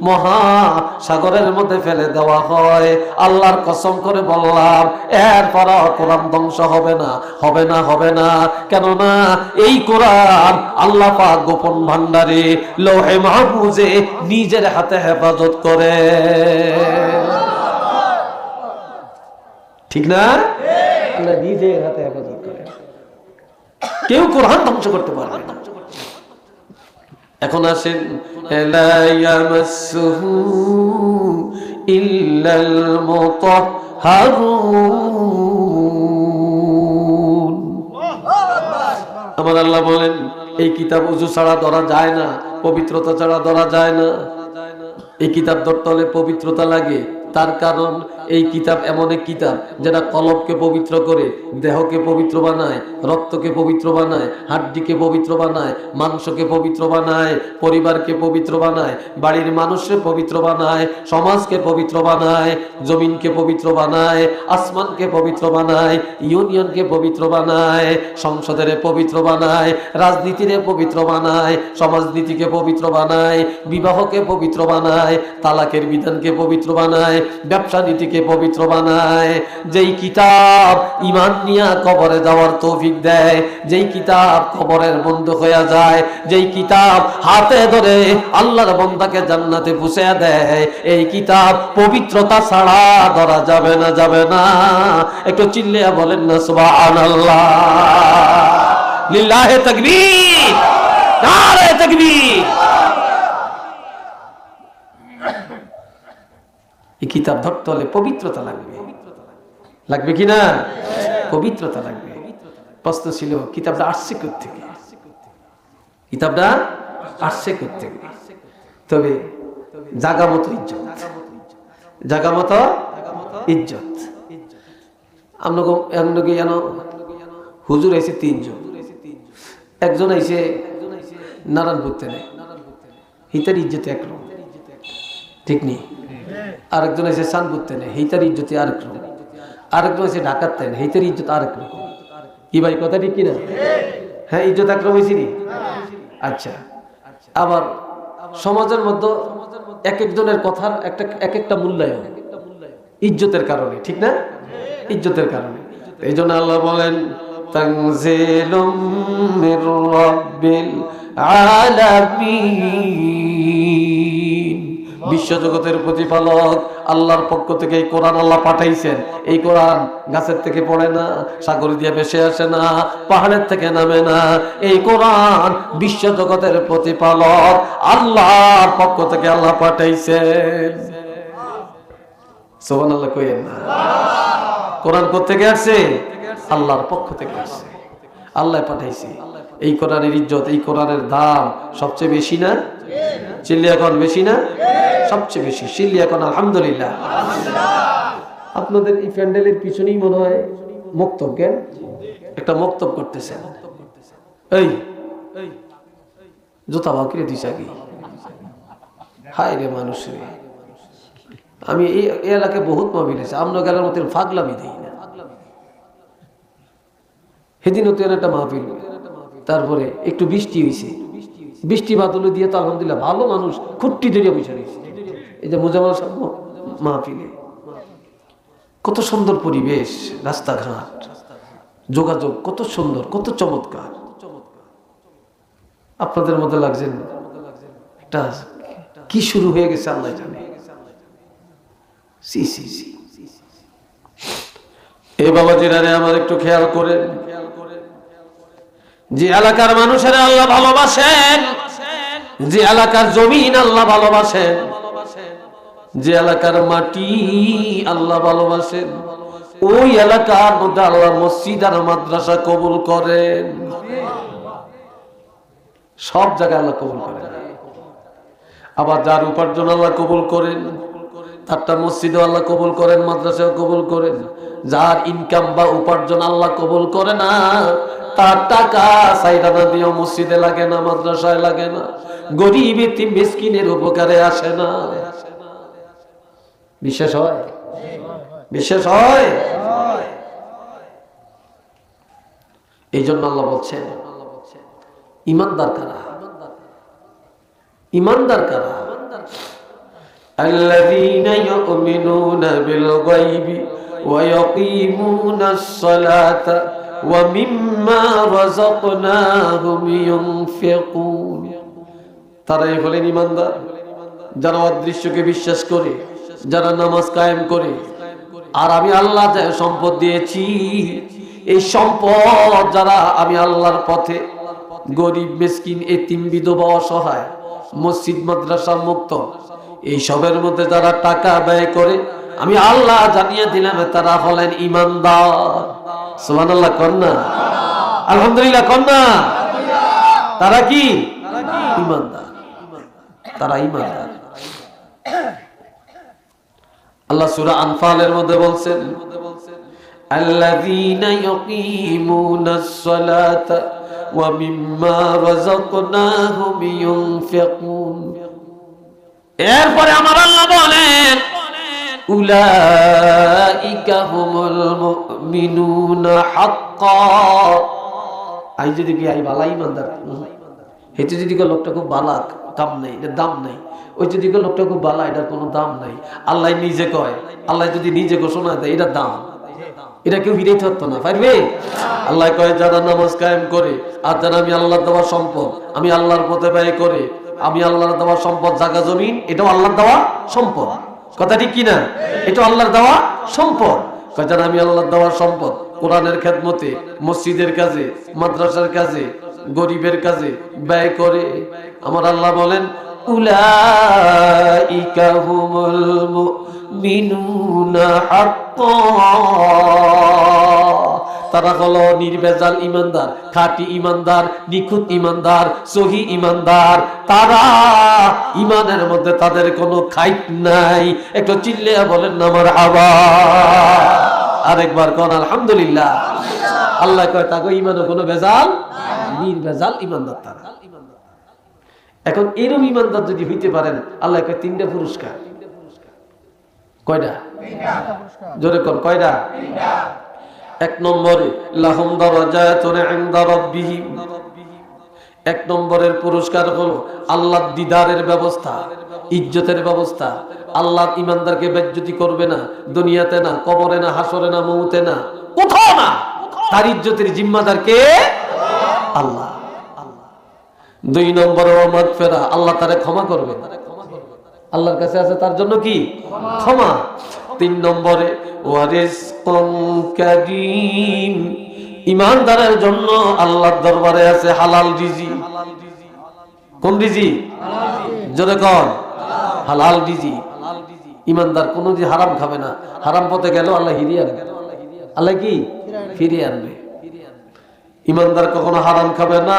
মহাসাগরের মধ্যে ফেলে দেওয়া হয়, আল্লাহর কসম করে বললাম এরপর কোরআন ধ্বংস হবে না, হবে না, হবে না। কেননা এই কোরআন আল্লাহ পাক গোপন ভান্ডারে লৌহে মাহফুজে নিজের হাতে হেফাজত করে, ঠিক না? আল্লাহ নিজের হাতে হেফাজত করে, কেউ কোরআন ধ্বংস করতে পারবে না। এখন আসেন, লা ইয়ামাসসুহু ইল্লাল মুতাহহারুন। আমার আল্লাহ বলেন এই কিতাব ওযু ছাড়া ধরা যায় না, পবিত্রতা ছাড়া ধরা যায় না। এই কিতাব ধরতে হলে পবিত্রতা লাগে, তার কারণ এই কিতাব এমন এক কিতাব যেটা কলবকে পবিত্র করে, দেহকে পবিত্র বানায়, রক্তকে পবিত্র বানায়, হাড্ডিকে পবিত্র বানায়, মাংসকে পবিত্র বানায়, পরিবারকে পবিত্র বানায়, বাড়ির মানুষকে পবিত্র বানায়, সমাজকে পবিত্র বানায়, জমিনকে পবিত্র বানায়, আসমানকে পবিত্র বানায়, ইউনিয়নকে পবিত্র বানায়, সংসদের পবিত্র বানায়, রাজনীতিরে পবিত্র বানায়, সমাজনীতিকে পবিত্র বানায়, বিবাহকে পবিত্র বানায়, তালাকের বিধানকে পবিত্র বানায়, ব্যবসা নীতিকে পবিত্র বানায়। যেই কিতাব ঈমান নিয়ে কবরে যাওয়ার তৌফিক দেয়, যেই কিতাব কবরের বন্ধু হয়ে যায়, যেই কিতাব হাতে ধরে আল্লাহর বান্দাকে জান্নাতে পৌঁছে দেয়, এই কিতাব পবিত্রতা ছাড়া ধরা যাবে না, যাবে না। একটু চিল্লিয়া বলেন না সুবহানাল্লাহ, লিল্লাহি তাকবীর, নারে তাকবীর। এই কিতাব ধরতে হলে পবিত্রতা লাগবে, লাগবে কি না? পবিত্রতা লাগবে। প্রশ্ন ছিল কিতাবটা আসছে কোত্থেকে? কিতাবটা আসছে কোত্থেকে? তবে জাগা মতো ইজ্জত, জাগা মতো ইজ্জত। আপনাকে হুজুর আইছে তিনজন, একজন আইছে নারায়ণপুর থেকে, হিতার ইজ্জতে একরকম, ঠিক নেই। আরেকজন আছে সানপুর থেকে, হিতার ইজ্জতে আরেক রকম। আরেকজন আছে ঢাকার থেকে, হিতার ইজ্জত আরেক রকম। কি ভাই কথা ঠিক কিনা? হ্যাঁ, ইজ্জত একরকম হয়েছি নি? আচ্ছা, আবার সমাজের মধ্যে এক একজনের কথার এক একটা মূল্যায়ন ইজ্জতের কারণে, ঠিক না? ইজ্জতের কারণে। এই জন্য আল্লাহ বলেন তানজিলুম মির রাব্বিল আলামিন, বিশ্বজগতের প্রতিপালক আল্লাহর পক্ষ থেকে এই কোরআন আল্লাহ পাঠাইছেন। এই কোরআন গাছের থেকে পড়ে না, সাগর দিয়ে ভেসে আসে না, পাহাড়ের থেকে নামে না। এই কোরআন বিশ্বজগতের প্রতিপালক আল্লাহর পক্ষ থেকে আল্লাহ পাঠাইছেন। সুবহানাল্লাহ কইেন না। কোরআন কোত্থেকে আসছে? আল্লাহর পক্ষ থেকে আসছে, আল্লাহ পাঠাইছে। এই কোরআনের ইজ্জত, এই কোরআনের দাম সবচেয়ে বেশি না? চিল্লি এখন বেশি না? সবচেয়ে বেশি। চিল্লি এখন আলহামদুলিল্লাহ। আপনাদের এই প্যান্ডেলের পিছনেই মনে হয় মক্তব, কেন একটা মক্তব করতেছেন। এই জুতা বাকিরে দিছে কি? হায় রে মানুষ রে, আমি এই এলাকায় বহুত মাহফিল আছে, আমরা গেলার মতো ফাগলামি দেই না। সেদিন হতে একটা মাহফিল, তারপরে একটু বৃষ্টি হয়েছে, বৃষ্টি বাদল দিয়ে তো আলহামদুলিল্লাহ ভালো মানুষ খুঁটি ধরে বসে রয়েছে। এই যে মোজাম্মেল সাহেব মাহফিলে কত সুন্দর পরিবেশ, রাস্তাঘাট, যোগাযোগ কত সুন্দর, কত চমৎকার। আপনাদের মধ্যে লাগছেন একটা কি শুরু হয়ে গেছে আল্লাহ জানে। এ বাবাজিরা রে, আমার একটু খেয়াল করে, যে এলাকার মানুষেরা আল্লাহ ভালোবাসেন, যে এলাকার জমিন আল্লাহ ভালোবাসেন, যে এলাকার মাটি আল্লাহ ভালোবাসেন, ওই এলাকার মধ্যে আল্লাহ মসজিদ আর মাদ্রাসা কবুল করেন। সব জায়গায় আল্লাহ কবুল করেন। আবার যার উপার্জন আল্লাহ কবুল করেন, তারটা মসজিদও আল্লাহ কবুল করেন, মাদ্রাসাও কবুল করেন। যার ইনকাম বা উপার্জন আল্লাহ কবুল করে না, তার টাকা সাইরানা দিয়েও মসজিদে লাগে না, মাদ্রাসায় লাগে না, গরিব এতিম মিসকিনের উপকারে আসে না। বিশেষ হয়? বিশেষ হয়? এই জন্য আল্লাহ বলছেন ইমানদার কারা? ইমানদার কারা? আল্লাযীনা ইউমিনুনা বিল গায়বি ওয়া ইয়াকিমুনাস সালাতা ওয়া মিম্মা রাযাকনাহুম ইউনফিকুন। তারাই হলেন ইমানদার, যারা অদৃশ্যকে বিশ্বাস করে, যারা নামাজ কায়েম করে। আর আমি আল্লাহ যে সম্পদ দিয়েছি, এই সম্পদ যারা আমি আল্লাহর পথে গরিব মিসকিন এতিম বিধবা অসহায় মসজিদ মাদ্রাসা মুক্ত এই সবের মধ্যে যারা টাকা ব্যয় করে, আমি আল্লাহ জানিয়ে দিলাম তারা হলেন ইমানদার। সুবহানাল্লাহ কন্যা, আলহামদুলিল্লাহ কন্যা। তারা কি? ইমানদার, তারা ইমানদার। আল্লাহ সূরা আনফালের মধ্যে বলছেন আল্লাযীনা ইয়াকিমুনাস সালাতা ওয়া মিম্মা রাযাকনাহুম ইউনফিকুন। এরপরে আমার আল্লাহ বলেন উলাইকা হুমুল মুমিনুনা হাক্কা। আই যদি কি আই বালা ইমানদার, হেতে যদি লোকটা খুব বালা, কাম নাই, এর দাম নাই। ওই যদি লোকটা খুব বালা, এটার কোনো দাম নাই। আল্লাহ নিজে কয়, আল্লাহ যদি নিজে ঘোষণা দেয় এটার দাম, এটা কেউ হিরাইতে পারতো না, পারবে? আল্লাহ কয় যারা নামাজ কায়েম করে আর যারা আমি আল্লাহর দেওয়া সম্পদ, আমি আল্লাহর পথে ব্যয় করে, আমি আল্লাহর দেওয়া সম্পদ জায়গা জমিন, এটাও আল্লাহর দেওয়া সম্পদ। কথা ঠিক কিনা? এটা আল্লাহর দেওয়া সম্পদ। যারা আমি আল্লাহর দেওয়া সম্পদ কোরআনের খেদমতে, মসজিদের কাজে, মাদ্রাসার কাজে, গরিবের কাজে ব্যয় করে, আমার আল্লাহ বলেন উলাইকা হুমুল মুমিনুনা হাক্কান। তারা হলো নির্ভেজাল ইমানদার, খাঁটি ইমানদার, নিখুঁত ইমানদার, সহি ইমানদার। তারা ইমানের মধ্যে তাদের কোনো খাইট নাই। একটু চিল্লিয়া বলেন না মারহাবা। আরেকবার কোন আলহামদুলিল্লাহ। আল্লাহ কয় তাকে ইমানে কোনো ভেজাল, নির্ভেজাল ইমানদার তারা। এখন এরকম ইমানদার যদি হইতে পারেন, আল্লাহ কয় 3টা পুরস্কার। কয়টা? জোরে কোন কয়টা? 1 নম্বরে লাহুম দারাজাতুন ইনদা রাব্বিহিম। 1 নম্বরের পুরস্কার হলো আল্লাহর দিদারের ব্যবস্থা, ইজ্জতের ব্যবস্থা। আল্লাহ ইমানদারকে বেজ্জতি করবে না, দুনিয়াতে না, কবরে না, হাসরে না, মউতে না, কোথাও না। তার ইজ্জতের জিম্মাদার কে? আল্লাহ। 2 নম্বরে মাগফিরা, আল্লাহ তারে ক্ষমা করবে। আল্লাহর কাছে আছে তার জন্য কি? ক্ষমা। 3 নম্বরে ওয়ারিজকুন কারীম, ইমানদারের জন্য আল্লাহর দরবারে আছে হালাল রিজিক। কোন রিজিক? জোরে কোন? হালাল রিজিক। ইমানদার কোনদিন হারাম খাবে না। হারাম পথে গেল আল্লাহ ফিরিয়ে আনবে। আল্লাহ কি ফিরিয়ে আনবে। ইমানদার কখনো হারাম খাবে না।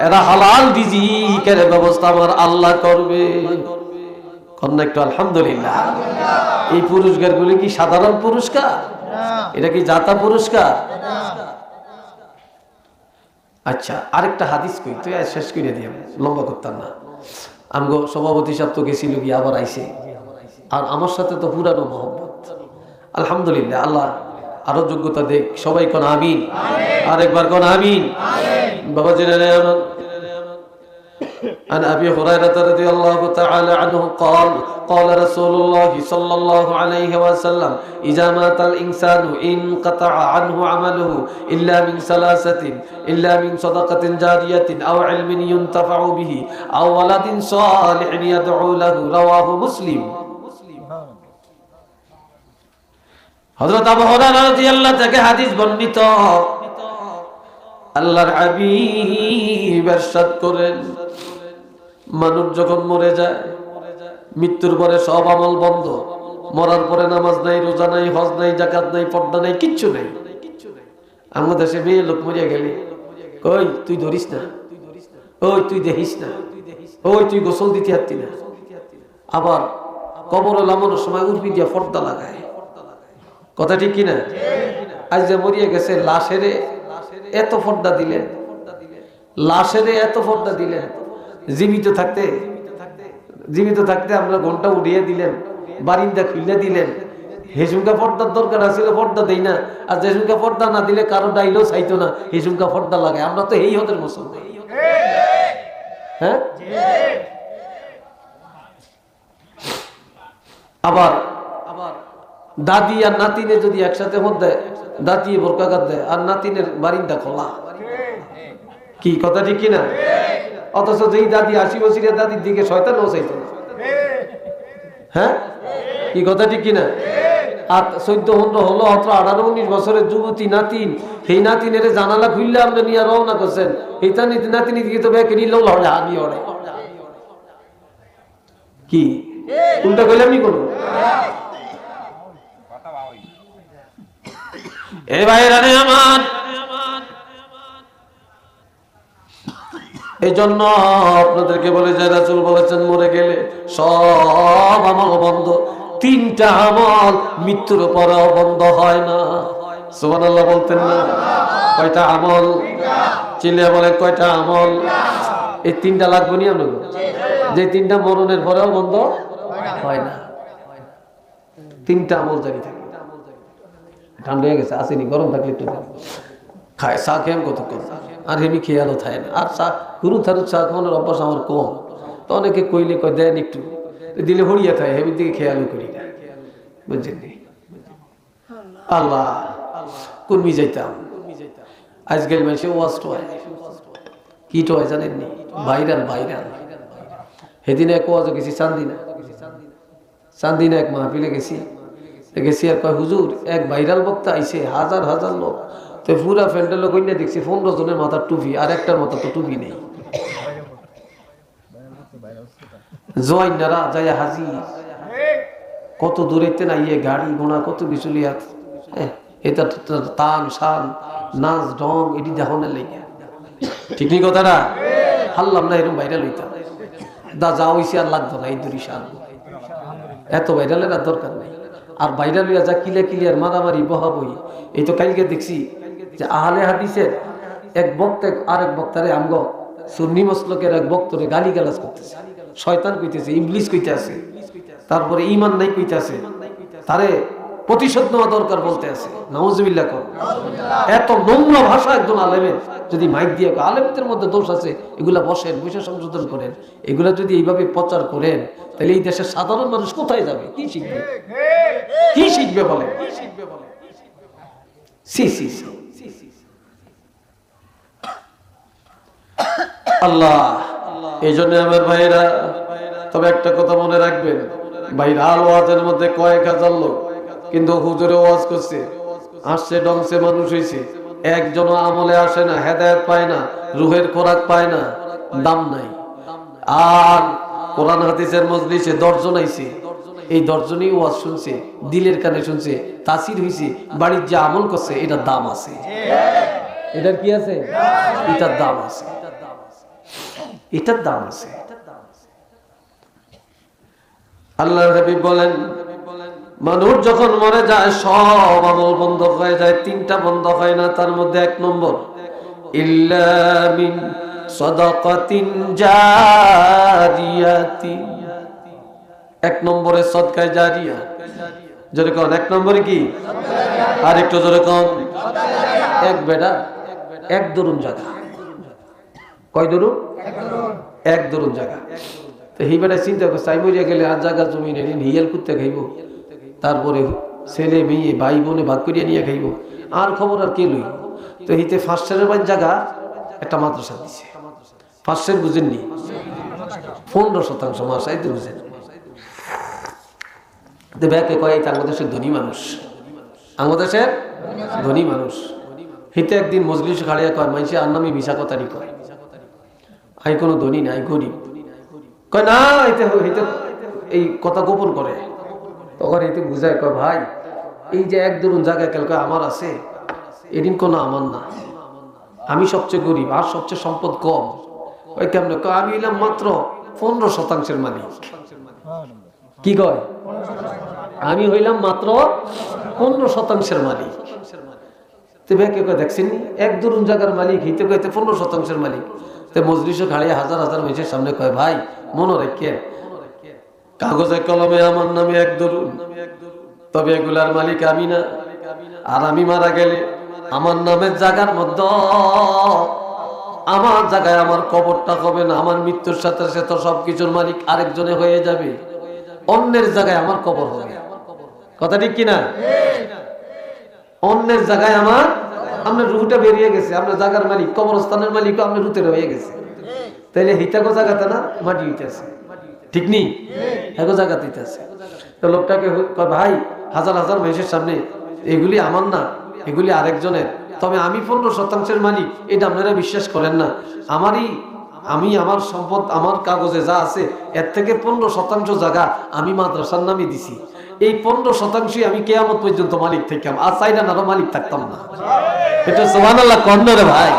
এরা হালাল রিজিকের ব্যবস্থা আমার আল্লাহ করবে। কন্যা একটু আলহামদুলিল্লাহ। এই পুরস্কারগুলি কি সাধারণ পুরস্কার? এটা কি জাতা পুরস্কার? আচ্ছা, আরেকটা হাদিস কই তো শেষ করে দিই, লম্বা করতাম না। আমগো সভাপতি সাহেব তো গেছিল, কি আবার আইছে। আর আমার সাথে তো পুরানো মোহাম্মত। আলহামদুলিল্লাহ, আল্লাহ আরো যোগ্যতা দেখ। সবাই কোন আমিন। আরেকবার কোন আমিন। বাবা জেনে عن أبي هريرة رضي الله تعالى عنه قال قال رسول الله صلى الله عليه وسلم إذا مات الإنسان انقطع عنه عمله إلا من ثلاثة إلا من صدقة جارية أو علم ينتفع به أو ولد صالح يدعو له رواه مسلم। হযরত আবু হুরায়রা রাদিয়াল্লাহু থেকে হাদিস বর্ণিত। আল্লাহর হাবিব ইরশাদ করেন, মানুষ যখন মরে যায়, মৃত্যুর পরে সব আমল বন্ধ। মরার পরে নামাজ নাই, রোজা নাই, হজ নাই, যাকাত নাই, পর্দা নাই, কিচ্ছু নাই। আমাদের দেশে মেয়ে লোক মরিয়া গেলে কই তুই ধরিস না, ওই তুই দেখিস না, ওই তুই গোসল দিতে হাঁটতি না। আবার কবর লামানোর সময় উর্ফি দিয়া পর্দা লাগায়। কথা ঠিক কিনা? আজ যে মরিয়া গেছে, লাশেরে এত পর্দা দিলেন, লাশেরে এত পর্দা দিলেন। জীবিত থাকতে আমরা ঘন্টা উড়িয়ে দিলেন, বারিন্দা খুলে দিলেন। হেসুমকা পর্দার দরকার আছিল, পর্দা দেই না। আর যেসুমকা পর্দা না দিলে কারো ডাইলেও চাইতো না, হেসুমকা পর্দা লাগায়। আমরা তো এই হদের মুসলমান। হ্যাঁ, আবার দাদি আর নাতিনে যদি একসাথে হত দেয়, দাদি বোরকাঘাত দেয় আর নাতিনের বারিন্দা খোলা। কি কথা ঠিক কিনা? অথচ যেই দাদি 80 বছরের দাদির দিকে শয়তান ও চাইতো না। হ্যাঁ, কি কথা ঠিক কিনা? আর 14-15 হলো, 18-19 বছরের যুবতী নাতিন, সেই নাতিনের জানালা খুললে আপনি নিয়ে রওনা করছেন। এই নাতিনি দিকে তো ব্যাকে নিলেও লড়ে, হানি ওড়ে। কি উল্টা কইলাম নি কোনো? এ ভাইরা রে আমার, এই জন্য আপনাদেরকে বলে যে রাসূল বলেছেন মরে গেলে সব আমল বন্ধ। 3টা আমল মৃত্যুর পরেও বন্ধ হয় না। সুবহানাল্লাহ বলতেন না? কয়টা আমল? চিল্লিয়ে বলে কয়টা আমল? এই 3টা লাগবে নি আপনাকে, যে 3টা মরণের পরেও বন্ধ হয় না। 3টা আমল জারি থাকে। ঠান্ডা হয়ে গেছে, আসেনি, গরম থাকলে একটু খায়। চা খেয়ে কতক্ষণ, আর হেমি খেয়ালও থাকে না। আর চা গুরু থারু চা খাওয়ানোর অভ্যাস আমার কম। তো অনেকে কইলে কয় দেন একটু, দিলে হরিয়া থাকে, হেমির দিকে খেয়ালও করি না। বুঝছেন? আল্লাহ কর্মী যাইতাম। আজকাল মানুষে ওয়াস্ট হয়, কিট হয় জানেননি? ভাইরাল। সেদিন এক ওয়াজও গেছি চান্দিনা এক মাহফিলে গেছি আর কয় হুজুর এক ভাইরাল বক্তা আইছে, হাজার হাজার লোক। তো পুরা ফ্যান্ডেল কইনা দেখছি 15 জনের মাথার টুপি, আর একটার মাথা তো টুপি নেই। জোয়াইনারা যায় হাজির, কত দূরেতে না ইয়ে গাড়ি ঘোড়া কত কিছু লিয়াত, এটা তান শান নাচ ঢং এটি দেখানোর লেগে, ঠিক নি কথাটা? হারলাম না এরকম ভাইরাল হইতাম, দা যা হইছে আর লাগতো না এই দুরি শান, এত ভাইরালের আর দরকার নেই। আর ভাইরাল হইয়া যা কিলে কিলিয়ার মারামারি বহাবই, এই তো কালকে দেখছি যে আহলে হাদিসের এক বক্তা আরেক বক্তারে আমগ সুন্নি মসলকের এক বক্তরে গালি গালাজ করতেছে, শয়তান কইতেছে, ইবলিস কইতেছে, তারপরে ঈমান নাই কইতেছে, তারে প্রতিশোধ নেওয়া দরকার বলতে আছে। নাউজুবিল্লাহ কর। এত নম্র ভাষা একজন আলেমের যদি মাইক দিয়ে, আলেমদের মধ্যে দোষ আছে, এগুলা বসেন, বসে সংশোধন করেন, এগুলা যদি এইভাবে প্রচার করেন তাহলে এই দেশের সাধারণ মানুষ কোথায় যাবে? কি শিখবে? কি শিখবে বলে? সি সি সি আল্লাহ। এই জন্য আমার ভাইরা, তবে একটা কথা মনে রাখবেন, ভাইরাল ওয়াজের মধ্যে কয়েক হাজার লোক, কিন্তু হুজুরে ওয়াজ করছে, আসছে ডংসে মানুষ হয়েছে, একজন আমলে আসে না, হেদায়েত পায় না, রুহের খোরাক পায় না, দাম নাই। আর কোরআন হাদিসের মজলিসে 10 জন আইছে, এই 10 জনই ওয়াজ শুনছে, দিলের কানে শুনছে, তাসির হইছে, বাড়ির যে আমল করছে এটার দাম আছে। এটার কি আছে? এটার দাম আছে, এটার দাম আছে। আল্লাহর হাবিব বলেন, মানুষ যখন মরে যায় সব আমল বন্ধ হয়ে যায়, 3টা বন্ধ হয় না, তার মধ্যে 1 নম্বর ইল্লা মিন সাদাকাতিন জারিয়াতিন, 1 নম্বরে সদকায়ে জারিয়া। জোরে কোন 1 নম্বরে কি? আর একটু জোরে কোন। এক বেটা এক দরুন জায়গা, কয় দরুন? এক দরুন জায়গা। তো এই বেটা চিন্তা করছে, আমি মরিয়া গেলে আর জায়গা জমি নেই, হিয়াল করতে খাইব, তারপরে ছেলে মেয়ে ভাই বোনে ভাগ করিয়া নিয়ে খাইব, আর খবর আর কে লই। তো হিতে ফার্স্টের বাড়ি জায়গা একটা মাদ্রাসা দিছে, ফার্স্টের বুঝেননি, 15% মাসাইতে বুঝেন। ব্যাকে কয় বাংলাদেশের ধনী মানুষ, বাংলাদেশের ধনী মানুষ। হিতে একদিন মজলিস খাড়িয়া কয়, মাইসে আর নামে মিশা কথারই কয়, আই কোনো ধনী নাই, গরিব। কয় না, এই কথা গোপন করে। তখন এতে বুঝায়, কয় ভাই এই যে এক দরুন জায়গা কেল আমার আছে, এদিন কোনো আমার না, আমি সবচেয়ে গরিব আর সবচেয়ে সম্পদ কম। ওই কেমন? আমি এলাম মাত্র 15% মালিক। কি কয়? আমি হইলাম মাত্র 15% মালিক। দেখছেন এক দরুন জায়গার মালিক, হিতে কইতে 15% মালিক। তো মজলিসে খাড়িয়ে হাজার হাজার মানুষের সামনে কয়, ভাই মনে রেখে কাগজে কলমে আমার নামে এক দরুন, তবে এগুলার মালিক আমি না। আর আমি মারা গেলে আমার নামের জায়গার মধ্যে, আমার জায়গায় আমার কবরটা হবে না, আমার মৃত্যুর সাথে সাথে সবকিছুর মালিক আরেকজনে হয়ে যাবে, অন্যের জায়গায় আমার কবর হবে। কথা ঠিক কিনা? অন্যের জায়গায় আমার, আপনার রুহটা বেরিয়ে গেছে, আপনার জায়গার মালিক কবরস্থানের মালিক আপনার রুতে রয়ে গেছে, তাইলে হিতাগো জায়গাতে না মাটি হইতেছে, ঠিক নি? এগো জায়গা দিতেছে। তো লোকটাকে ভাই হাজার হাজার মানুষের সামনে, এগুলি আমার না, এগুলি আরেকজনের, তবে আমি 15% মালিক, এটা আপনারা বিশ্বাস করেন না। আমি আমার সম্পদ, আমার কাগজে যা আছে এর থেকে 15% জায়গা আমি মাদ্রাসার নামে দিছি। এই 15% আমি কিয়ামত পর্যন্ত মালিক থাকতাম, আর চাইনা আরো মালিক থাকতাম না। এটা সুবহানাল্লাহ কন্যা রে ভাই,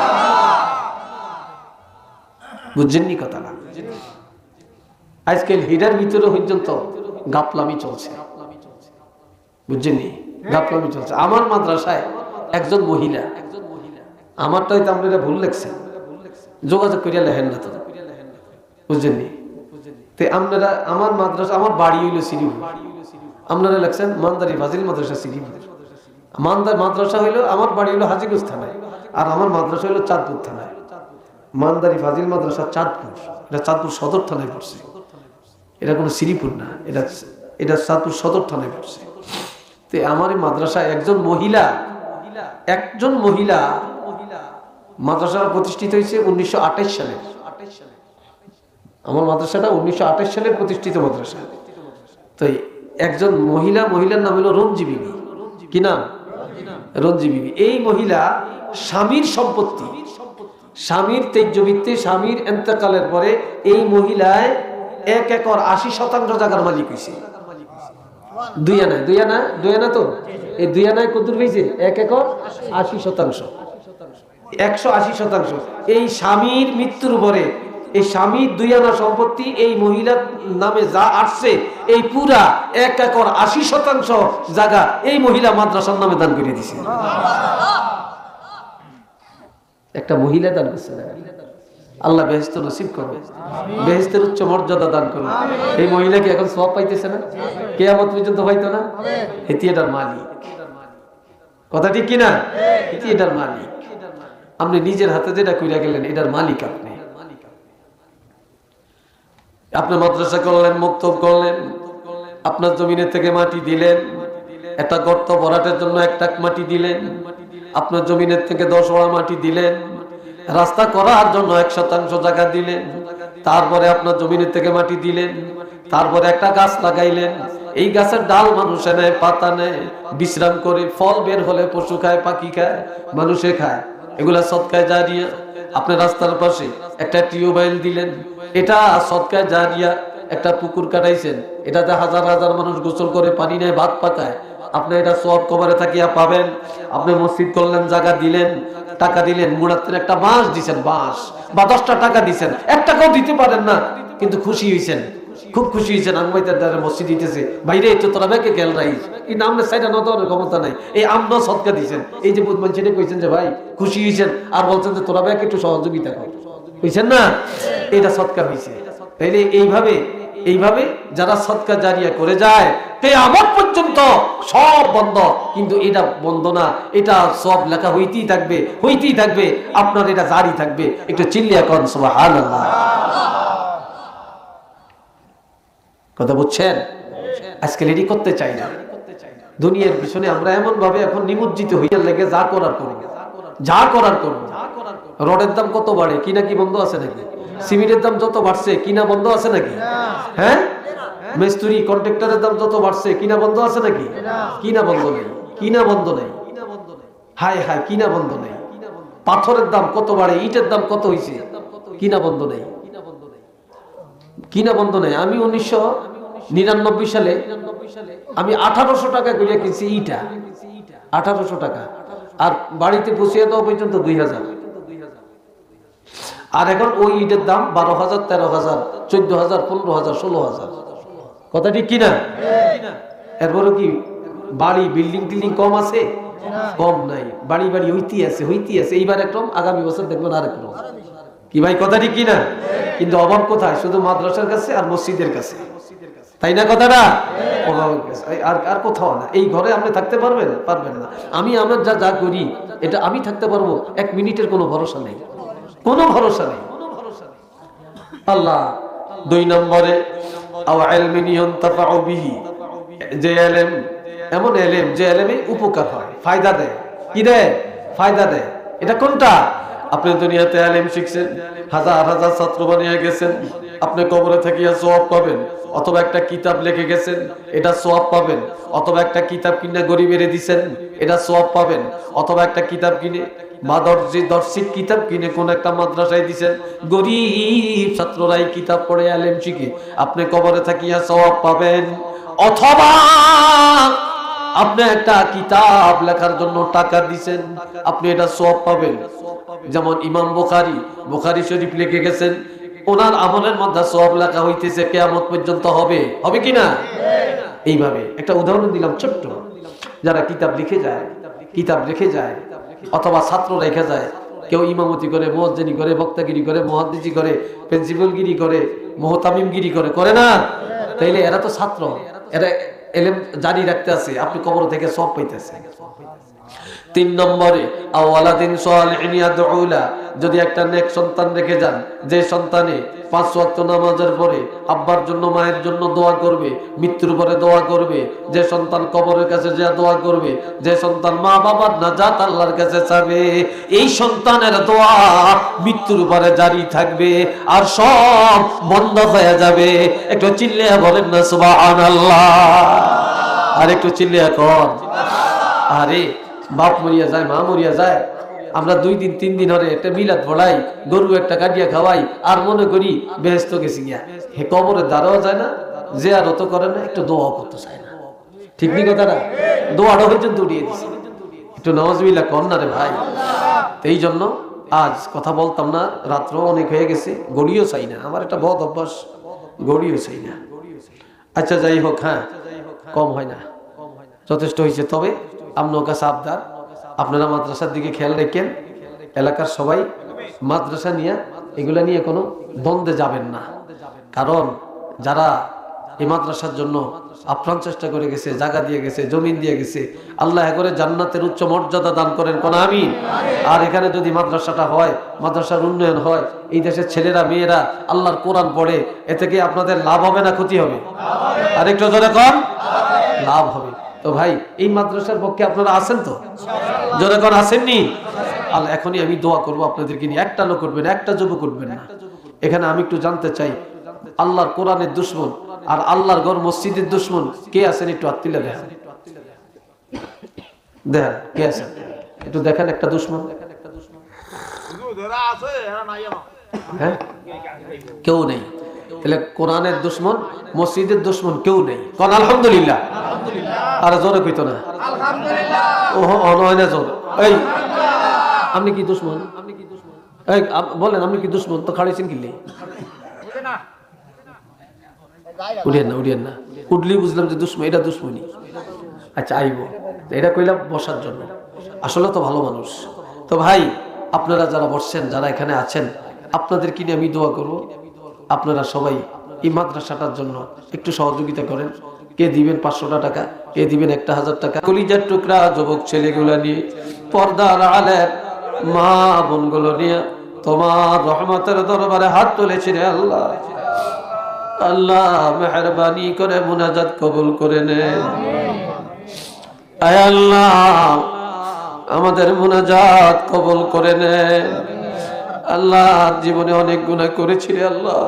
বুঝছেননি কথা না? আজকাল হীরার ভিতরে পর্যন্ত গাপলামি চলছে, বুঝছেননি? গাপলামি চলছে। আমার মাদ্রাসায় একজন মহিলা, আমারটা হয়তো আপনারা ভুল লেখছেন, যোগাযোগ করিয়া লেখেন না তো, বুঝছেননি? তো আপনারা, আমার মাদ্রাসা, আমার বাড়ি হইল শ্রীপুর, আপনারা লেখছেন মান্দারি ফাজিল মাদ্রাসা শ্রীপুর। মাদ্রাসা হইলো, আমার বাড়ি হইলো হাজীগঞ্জ থানায়, আর আমার মাদ্রাসা হইলো চাঁদপুর থানায়। মান্দারি ফাজিল মাদ্রাসা চাঁদপুর, এটা চাঁদপুর সদর থানায় পড়ছে, এটা কোনো শ্রীপুর না, এটা চাঁদপুর সদর থানায় পড়ছে। তো আমার এই মাদ্রাসায় একজন মহিলা মাদ্রাসাটা প্রতিষ্ঠিত হয়েছে 1928 সালে। আমার মাদ্রাসাটা 1928 সালে প্রতিষ্ঠিত মাদ্রাসা। তো একজন মহিলার নাম হলো রঞ্জি বিবি। কি নাম? রঞ্জি বিবি। এই মহিলা স্বামীর সম্পত্তি, স্বামীর তেজ্যবৃত্তি, স্বামীর ইন্তেকালের পরে এই মহিলায় 1 একর 80% জায়গার মালিক হইছে। 2 আনা তো এই 2 আনায় কত হইছে? 1 একর 80%, 180%। এই স্বামীর মৃত্যুর পরে এই স্বামীর 2 আনা সম্পত্তি এই মহিলার নামে যা আসছে, এই পুরা 1 একর 80% জায়গা এই মহিলা মাদ্রাসার নামে দান করে দিছে। একটা মহিলা দান করছে। আল্লাহ বেহেশত নসিব করবে, বেহেশতের উচ্চ মর্যাদা দান করবে। এই মহিলাকে এখন সওয়াব পাইতেছে না? কিয়ামত পর্যন্ত পাইতো না? এটি এটার মালিক। কথা ঠিক কিনা? এটি এটার মালিক। আপনি নিজের হাতে যেটা কইরা গেলেন, এটার মালিক আপনি। আপনি মাদ্রাসা করলেন, মক্তব করলেন, আপনার জমিনের থেকে মাটি দিলেন, একটা গর্ত ভরাটের জন্য 1 টাক মাটি দিলেন, আপনার জমিনের থেকে 10 ওয়া মাটি দিলেন, রাস্তা করার জন্য 1% জায়গা দিলেন, তারপরে আপনার জমিনের থেকে মাটি দিলেন, তারপরে একটা গাছ লাগাইলেন। এই গাছের ডাল মানুষে নেয়, পাতা নেয়, বিশ্রাম করে, ফল বের হলে পশু খায়, পাখি খায়, মানুষে খায়, এগুলা সদকায়ে জারিয়া। আপনি রাস্তার পাশে একটা টিউবওয়েল দিলেন, এটা সদকায়ে জারিয়া। একটা পুকুর কাটাইছেন, এটাতে হাজার হাজার মানুষ গোসল করে, পানি নেয়, ভাত পাকায়, আপনি এটা সওয়াব কবরে থাকিয়া পাবেন। আপনি মসজিদ করলেন, জায়গা দিলেন, টাকা দিলেন, মুরাতের একটা বাঁশ দিছেন, বাঁশ বা 10টা টাকা দিছেন, 1 টাকাও দিতে পারেন না, কিন্তু খুশি হইছেন, খুব খুশি হইছেন। আঙ্গাইতার দ্বারা মসজিদ দিতেছে, বাইরে তো তোরা ব্যাকে গেল রাইস, এই নামে সাইডা নতনের ক্ষমতা নাই, এই আমরা সদকা দিছেন। এই যে বুধ মানুষের কইছেন যে ভাই খুশি হইছেন, আর বলছেন যে তোরা ব্যাকে একটু সহযোগিতা কর, হইছেন না? এটা সদকা হইছে। তাইলে এইভাবে যারা সদকা জারিয়া করে যায়, কিয়ামত পর্যন্ত সব বন্ধ। কিন্তু এটা বন্ধ না, এটা সব লেখা হইতেই থাকবে, আপনার এটা জারি থাকবে। একটু চিল্লিয়া কোন সুবহানাল্লাহ। কথা বুঝছেন? আজকে রেডি করতে চাই না। দুনিয়ার পিছনে আমরা এমন ভাবে এখন নিমজ্জিত হইয়া লেগে যা করার করব। রডের দাম কত বাড়ে, কিনা কি বন্ধ আছে নাকি? সিমেন্টের দাম যত বাড়ছে, কিনা বন্ধ আছে নাকি? হ্যাঁ, মিস্ত্রি কন্ট্রাক্টরের দাম যত বাড়ছে, কিনা বন্ধ আছে নাকি? কিনা বন্ধ নেই। হায় হায়, কিনা বন্ধ নেই। পাথরের দাম কত বাড়ে, ইটের দাম কত হইছে, কিনা বন্ধ নেই। আমি 1999 সালে আমি 1800 টাকা করে কিনছি ইটা, 1800 টাকা, আর বাড়িতে পৌঁছে দেওয়া পর্যন্ত 2000। আর এখন ওই ইটের দাম 12,000, 13,000, 14,000, 15,000, 16,000। কথা ঠিক কিনা? এরপরে কি বাড়ি বিল্ডিং কম আছে? কম নাই, বাড়ি হইতেই আছে। এইবার একদম, আগামী বছর দেখবেন আরেকরকম। কি ভাই, কথা ঠিক কিনা? কিন্তু অভাব কোথায়? শুধু মাদ্রাসার কাছে আর মসজিদের কাছে, তাই না? কথাটা অভাবের কাছে, আর কোথাও না। এই ঘরে আপনি থাকতে পারবেন না। আমার যা করি, এটা আমি থাকতে পারবো, 1 মিনিটের কোনো ভরসা নেই। আল্লাহ 2 নম্বরে যে এলেম, এমন এলেম যে এলেমে উপকার হয়, ফায়দা দেয়। কি দেয়? ফায়দা দেয়। এটা কোনটা? আপনি দুনিয়াতে এলেম শিখছেন, হাজার হাজার ছাত্র বানিয়ে গেছেন, আপনি কবরে থাকিয়া সওয়াব পাবেন। অথবা একটা কিতাব লিখে গেছেন, এটা সওয়াব পাবেন। অথবা একটা কিতাব কিনে গরিবের দিছেন, এটা সওয়াব পাবেন। অথবা একটা কিতাব কিনে দর্শিক কিতাব কিনে কোন একটা মাদ্রাসায় দিছেন, গরিব ছাত্ররাই কিতাব পড়ে আলেম শিখে, আপনি কবরে থাকিয়া সওয়াব পাবেন। অথবা আপনি একটা কিতাব লেখার জন্য টাকা দিছেন, আপনি এটা সওয়াব পাবেন। যেমন ইমাম বুখারী শরীফ লিখে গেছেন, ওনার আমলের মধ্যে সওয়াব লেখা হইতেছে, কিয়ামত পর্যন্ত হবে কিনা? এইভাবে একটা উদাহরণ দিলাম ছোট্ট। যারা কিতাব রেখে যায় অথবা ছাত্র রেখে যায়, কেউ ইমামতি করে, মুয়াজ্জিনি করে, বক্তাগিরি করে, মুহাদ্দিসি করে, প্রিন্সিপালগিরি করে, মুহতামিমগিরি করে না? তাইলে এরা তো ছাত্র, এরা এলেম জারি রাখতে আছে, আপনি কবর থেকে সওয়াব পাইতেছেন। 3 নম্বরে আওয়ালাদিন সালিহিন ইয়াদউলা, যদি একটা নেক সন্তান রেখে যান, যে সন্তানে 5 ওয়াক্ত নামাজের পরে আব্বার জন্য মায়ের জন্য দোয়া করবে, মৃত্যুর পরে দোয়া করবে, যে সন্তান কবরের কাছে যা দোয়া করবে, যে সন্তান মা বাবার নাজাত আল্লাহর কাছে চাবে, এই সন্তানের দোয়া মৃত্যুর পরে জারি থাকবে, আর সব বন্ধ হয়ে যাবে। একটু চিল্লিয়া বলেন না সুবহানাল্লাহ। আর একটু চিল্লিয়া কর। আরে বাপ মরিয়া যায়, মা মরিয়া যায়, আমরা 2 দিন 3 দিন ধরে একটা মিলাদ পড়াই, গরু একটা কাটিয়া খাওয়াই, আর মনে করি বেহেশত গেছি গিয়া। হে কবরে দাঁড়াও যায় না, জিয়ারত করে না, একটু দোয়া করতে চায় না। ঠিক নি কথাটা? দোয়াটা পর্যন্ত উঠিয়ে দিছে। একটু নাউজুবিল্লাহ কর না রে ভাই। এই জন্য আজ কথা বলতাম না, রাত্র অনেক হয়ে গেছে, গড়িও চাই না, আমার একটা বদ অভ্যাস, গড়িও চাই না। আচ্ছা যাই হোক, হ্যাঁ কম হয় না, যথেষ্ট হয়েছে। তবে আপনার কাছে আবদার, আপনারা মাদ্রাসার দিকে খেয়াল রাখেন, এলাকার সবাই মাদ্রাসা নিয়ে এগুলা নিয়ে কোনো দ্বন্দ্বে যাবেন না। কারণ যারা এই মাদ্রাসার জন্য আপ্রাণ চেষ্টা করে গেছে, জায়গা দিয়ে গেছে, জমিন দিয়ে গেছে, আল্লাহ করে জান্নাতের উচ্চ মর্যাদা দান করেন, কোন আমিন। আর এখানে যদি মাদ্রাসাটা হয়, মাদ্রাসার উন্নয়ন হয়, এই দেশের ছেলেরা মেয়েরা আল্লাহর কোরআন পড়ে, এতে কি আপনাদের লাভ হবে না ক্ষতি হবে? আরেকটু জোরে কন, লাভ হবে। তো ভাই এই মাদ্রাসার পক্ষে আপনারা আছেন তো? জোরে কন, আসেননি? আল্লাহ এখনই আমি দোয়া করবো আপনাদেরকে নিয়ে, একটা লোক করবেন, একটা যুবক করবেন না। এখানে আমি একটু জানতে চাই, আল্লাহর কোরআনের দুশ্মন আর আল্লাহর ঘর মসজিদের দুশ্মন কে আছেন? একটু আত্মীলা দেখেন, দেখেন কে আছেন, একটু দেখেন একটা দুশ্মন। হ্যাঁ কেউ নেই। তাহলে কোরআনের দুশ্মন, মসজিদের দুশ্মন কেউ নেই। কোন আলহামদুলিল্লাহ। আর জোরে কইতো না ওহ অনয় না জোর। এই আপনি কি দুশ্মন? এই বলেন আপনি কি দুশ্মন? তো খাড়াইছেন কিনলে উঠিয়েন না, উঠিয়েন না। উঠলি বুঝলাম যে দুশ্মন, এটা দুশ্মনী। আচ্ছা আইব, এটা কইলাম বসার জন্য, আসলে তো ভালো মানুষ। তো ভাই আপনারা যারা বসছেন, যারা এখানে আছেন, আপনাদেরকে নিয়ে আমি দোয়া করব, আপনারা সবাই এই মাদ্রাসাটার জন্য একটু সহযোগিতা করেন। কে দিবেন 500 টাকা, কে দিবেন 1000 টাকা। কলিজার টুকরা যুবক ছেলেগুলা নিয়ে, পর্দার আলের মা বোনগুলো নিয়ে তোমার রহমতের দরবারে হাত তুলেছি রে আল্লাহ। আল্লাহ মেহেরবানি করে মুনাজাত কবুল করে নেন। আয় আল্লাহ আমাদের মুনাজাত কবুল করে নেন। আল্লাহ জীবনে অনেক গুনাহ করেছি রে আল্লাহ,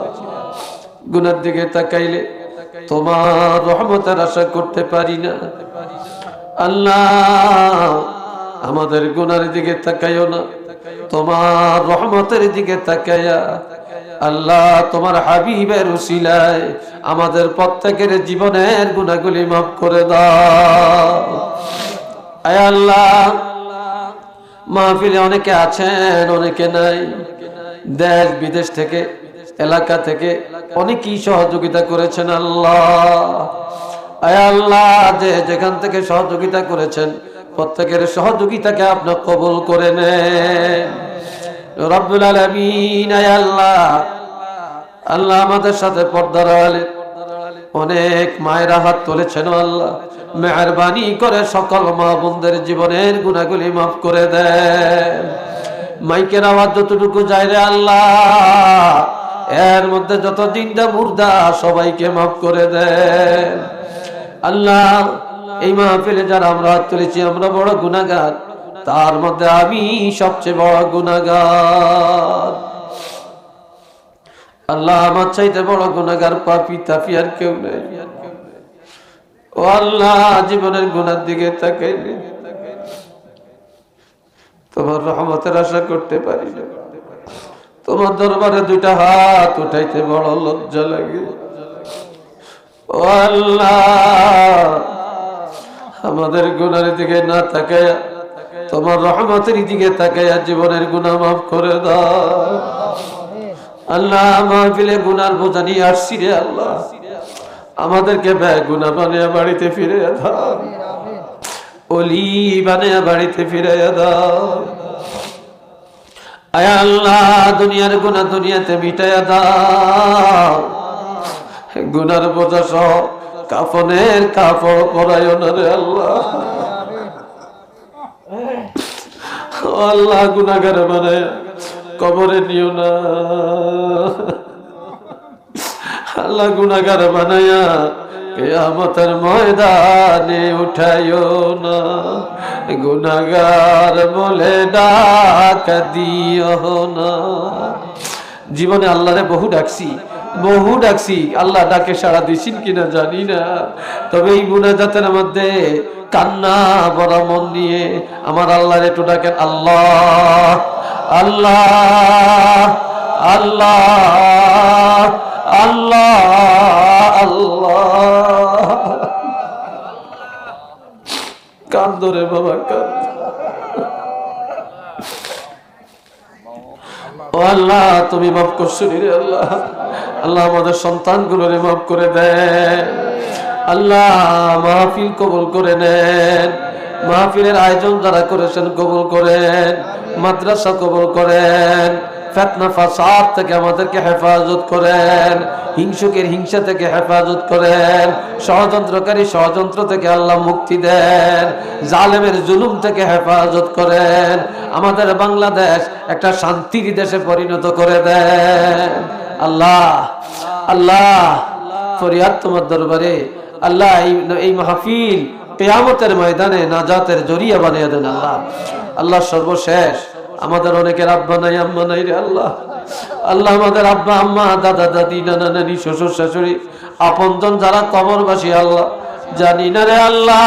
গুনার দিকে তাকাইলে তোমার রহমতের আশা করতে পারি না। আল্লাহ আমাদের গুনার দিকে তাকাইও না, তোমার রহমতের দিকে তাকাইয়া আল্লাহ তোমার হাবিবের উসিলায় আমাদের প্রত্যেকের জীবনের গুনাহগুলি মাফ করে দাও। আয় আল্লাহ মাহফিলে অনেকে আছেন, অনেকে নাই, দেশ বিদেশ থেকে, এলাকা থেকে অনেকেই সহযোগিতা করেছেন। আল্লাহ আয় আল্লাহ যে যেখান থেকে সহযোগিতা করেছেন প্রত্যেকের সহযোগিতাকে আপনি কবুল করে নেন রব্বুল আলামিন। আয় আল্লাহ, আল্লাহ আমাদের সাথে পর্দার আড়ালে অনেক মায়েরা হাত তুলেছেন। আল্লাহ মেহেরবানি করে সকল মা বোনদের জীবনের গুনাহগুলি মাফ করে দেন। মাইকের আওয়াজ যতটুকু যায় রে আল্লাহ, এর মধ্যে যত জিন্দা মুর্দা সবাইকে মাফ করে দেন। আল্লাহ এই মাহফিলে যারা আমরা হাত তুলেছি, আমরা বড় গুনাহগার, তার মধ্যে আমি সবচেয়ে বড় গুনাহগার। আল্লাহ আমার চাইতে বড় গুনাহগার পাপী তাপী আর কেউ নেই। ও আল্লাহ জীবনের গুনার দিকে তাকাইলে তোমার রহমতের আশা করতে পারি না। তোমার দরবারে দুইটা হাত উঠাইতে বড় লজ্জা লাগে। ও আল্লাহ আমাদের গুনার দিকে না তাকায়া তোমার রহমতের দিকে তাকায়া জীবনের গুনাহ মাফ করে দাও। আল্লাহ মাহফিলে গুনার বোঝা নিয়ে আসছি রে আল্লাহ, আমাদেরকে বেগুনাহ বানিয়ে বাড়িতে ফিরে দাও, ওলি বানিয়ে বাড়িতে ফিরে দাও। আয় আল্লাহ দুনিয়ার গুনাহ দুনিয়াতে মিটাইয়া দাও, গুনার বোঝা সহ কাফনের কাপড় পরাইও না রে আল্লাহ। আল্লাহ গুনাহগার বানায় কবরে নিও না। আল্লাহ গুনাহগার বানায়া কিয়ামতের ময়দানে উঠাইও না। গুনাহগার বলে ডাক দিও না। জীবনে আল্লাহরে বহু ডাকছি, আল্লাহ ডাকে সাড়া দিছেন কিনা জানি না। তবে এই মুনাজাতের মধ্যে কান্না ভরা মন নিয়ে আমার আল্লাহর একটু ডাকেন, আল্লাহ আল্লাহ আল্লাহ আল্লাহ আল্লাহ। কান্দ রে বাবা, কান্দ। ও আল্লাহ, তুমি মাফ করছো রে আল্লাহ। আল্লাহ আমাদের সন্তানগুলোরে মাফ করে দেন আল্লাহ। মাহফিল কবুল করে নেন, মাহফিলের আয়োজন যারা করেছেন কবুল করেন, মাদ্রাসা কবুল করেন, ফিতনা ফাসাদ থেকে আমাদেরকে হেফাজত করেন, হিংসুকের হিংসা থেকে হেফাজত করেন, ষড়যন্ত্রকারী ষড়যন্ত্র থেকে আল্লাহ মুক্তি দেন, জালেমের জুলুম থেকে হেফাজত করেন, আমাদের বাংলাদেশ একটা শান্তির দেশে পরিণত করে দেন আল্লাহ। আল্লাহ ফরিয়াদ তোমার দরবারে আল্লাহ, এই মাহফিল কিয়ামতের ময়দানে নাজাতের জরিয়া বানিয়ে দেন আল্লাহ। আল্লাহ সর্বশেষ আমাদের অনেকের আব্বা নাই আম্মা নাই রে আল্লাহ। আল্লাহ আমাদের আব্বা আম্মা, দাদা দাদি, নানা নানি, শ্বশুর শাশুড়ি, আপনজন যারা কবরবাসী আল্লাহ জানি না রে আল্লাহ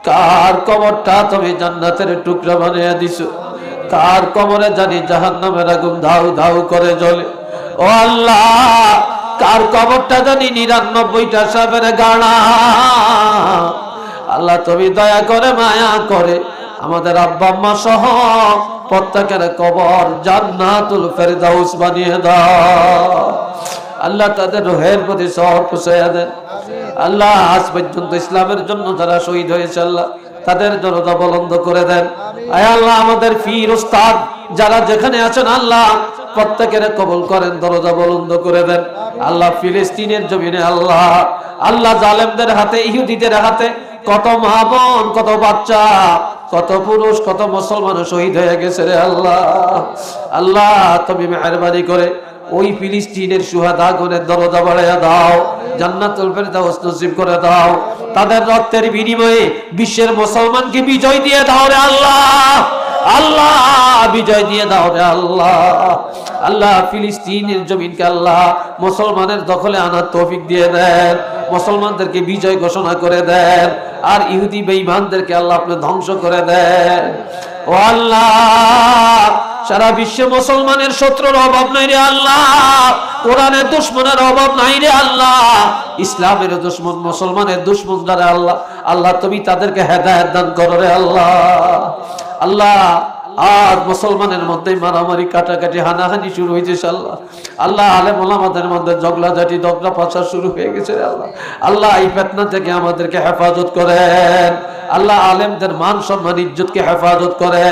কার কবরটা তুমি জান্নাতের টুকরা বানিয়ে দিছো, কার কবরে জানি জাহান্নামের আগুন ধাউ ধাউ করে জ্বলে। ও আল্লাহ, কার কবরটা জানি ৯৯টা সাপের গাড়া। আল্লাহ তুমি দয়া করে মায়া করে আমাদের আব্বা আম্মা সহ প্রত্যেকের কবর জান্নাতুল ফেরদাউস বানিয়ে দাও আল্লাহ। তাদের রুহের প্রতি সওয়াব পৌঁছায়া দেন আল্লাহ। আজ পর্যন্ত ইসলামের জন্য যারা শহীদ হয়েছে আল্লাহ তাদের দরজা বুলন্দ করে দেন। আয় আল্লাহ, আমাদের পীর উস্তাদ যারা যেখানে আছেন আল্লাহ প্রত্যেকের কবুল করেন, দরজা বুলন্দ করে দেন আল্লাহ। ফিলিস্তিনের জমিনে আল্লাহ আল্লাহ জালেমদের হাতে, ইহুদিদের হাতে কত মা বোন, কত বাচ্চা, কত পুরুষ, কত মুসলমান শহীদ হয়ে গেছে রে আল্লাহ। আল্লাহ তুমি মেহেরবানি করে ওই ফিলিস্তিনের শুহাদাগণের দরজা বাড়াইয়া দাও, জান্নাতুল ফেরদাউস নসিব করে দাও। তাদের রক্তের বিনিময়ে বিশ্বের মুসলমানকে বিজয় দিয়ে দাও রে আল্লাহ। আল্লাহ বিজয় দিয়ে দাও রে আল্লাহ। আল্লাহ ফিলিস্তিনের জমিনকে আল্লাহ মুসলমানের দখলে আনার তৌফিক দিয়ে দেন, মুসলমানদেরকে বিজয় ঘোষণা করে দেন, আর ইহুদি বেঈমানদেরকে আল্লাহ আপনি ধ্বংস করে দেন। ও আল্লাহ, সারা বিশ্বে মুসলমানের শত্রুর অভাব নাই রে আল্লাহ, কোরআনের দুশমনের অভাব নাই রে আল্লাহ, ইসলামের দুশমন, মুসলমানের দুশমন যারা আল্লাহ, আল্লাহ তুমি তাদেরকে হেদায়েত দান করো রে আল্লাহ। আল্লাহ আজ মুসলমানের মধ্যে মারামারি, কাটাকাটি, হানাহানি শুরু হয়েছে আল্লাহ। আল্লাহ আলেম ওলামাদের মধ্যে ঝগড়াঝাটি, দগড়া পাছা শুরু হয়ে গেছে আল্লাহ। আল্লাহ এই ফিতনা থেকে আমাদেরকে হেফাজত করেন আল্লাহ। আলেমদের মান সম্মান ইজ্জতকে হেফাজত করেন।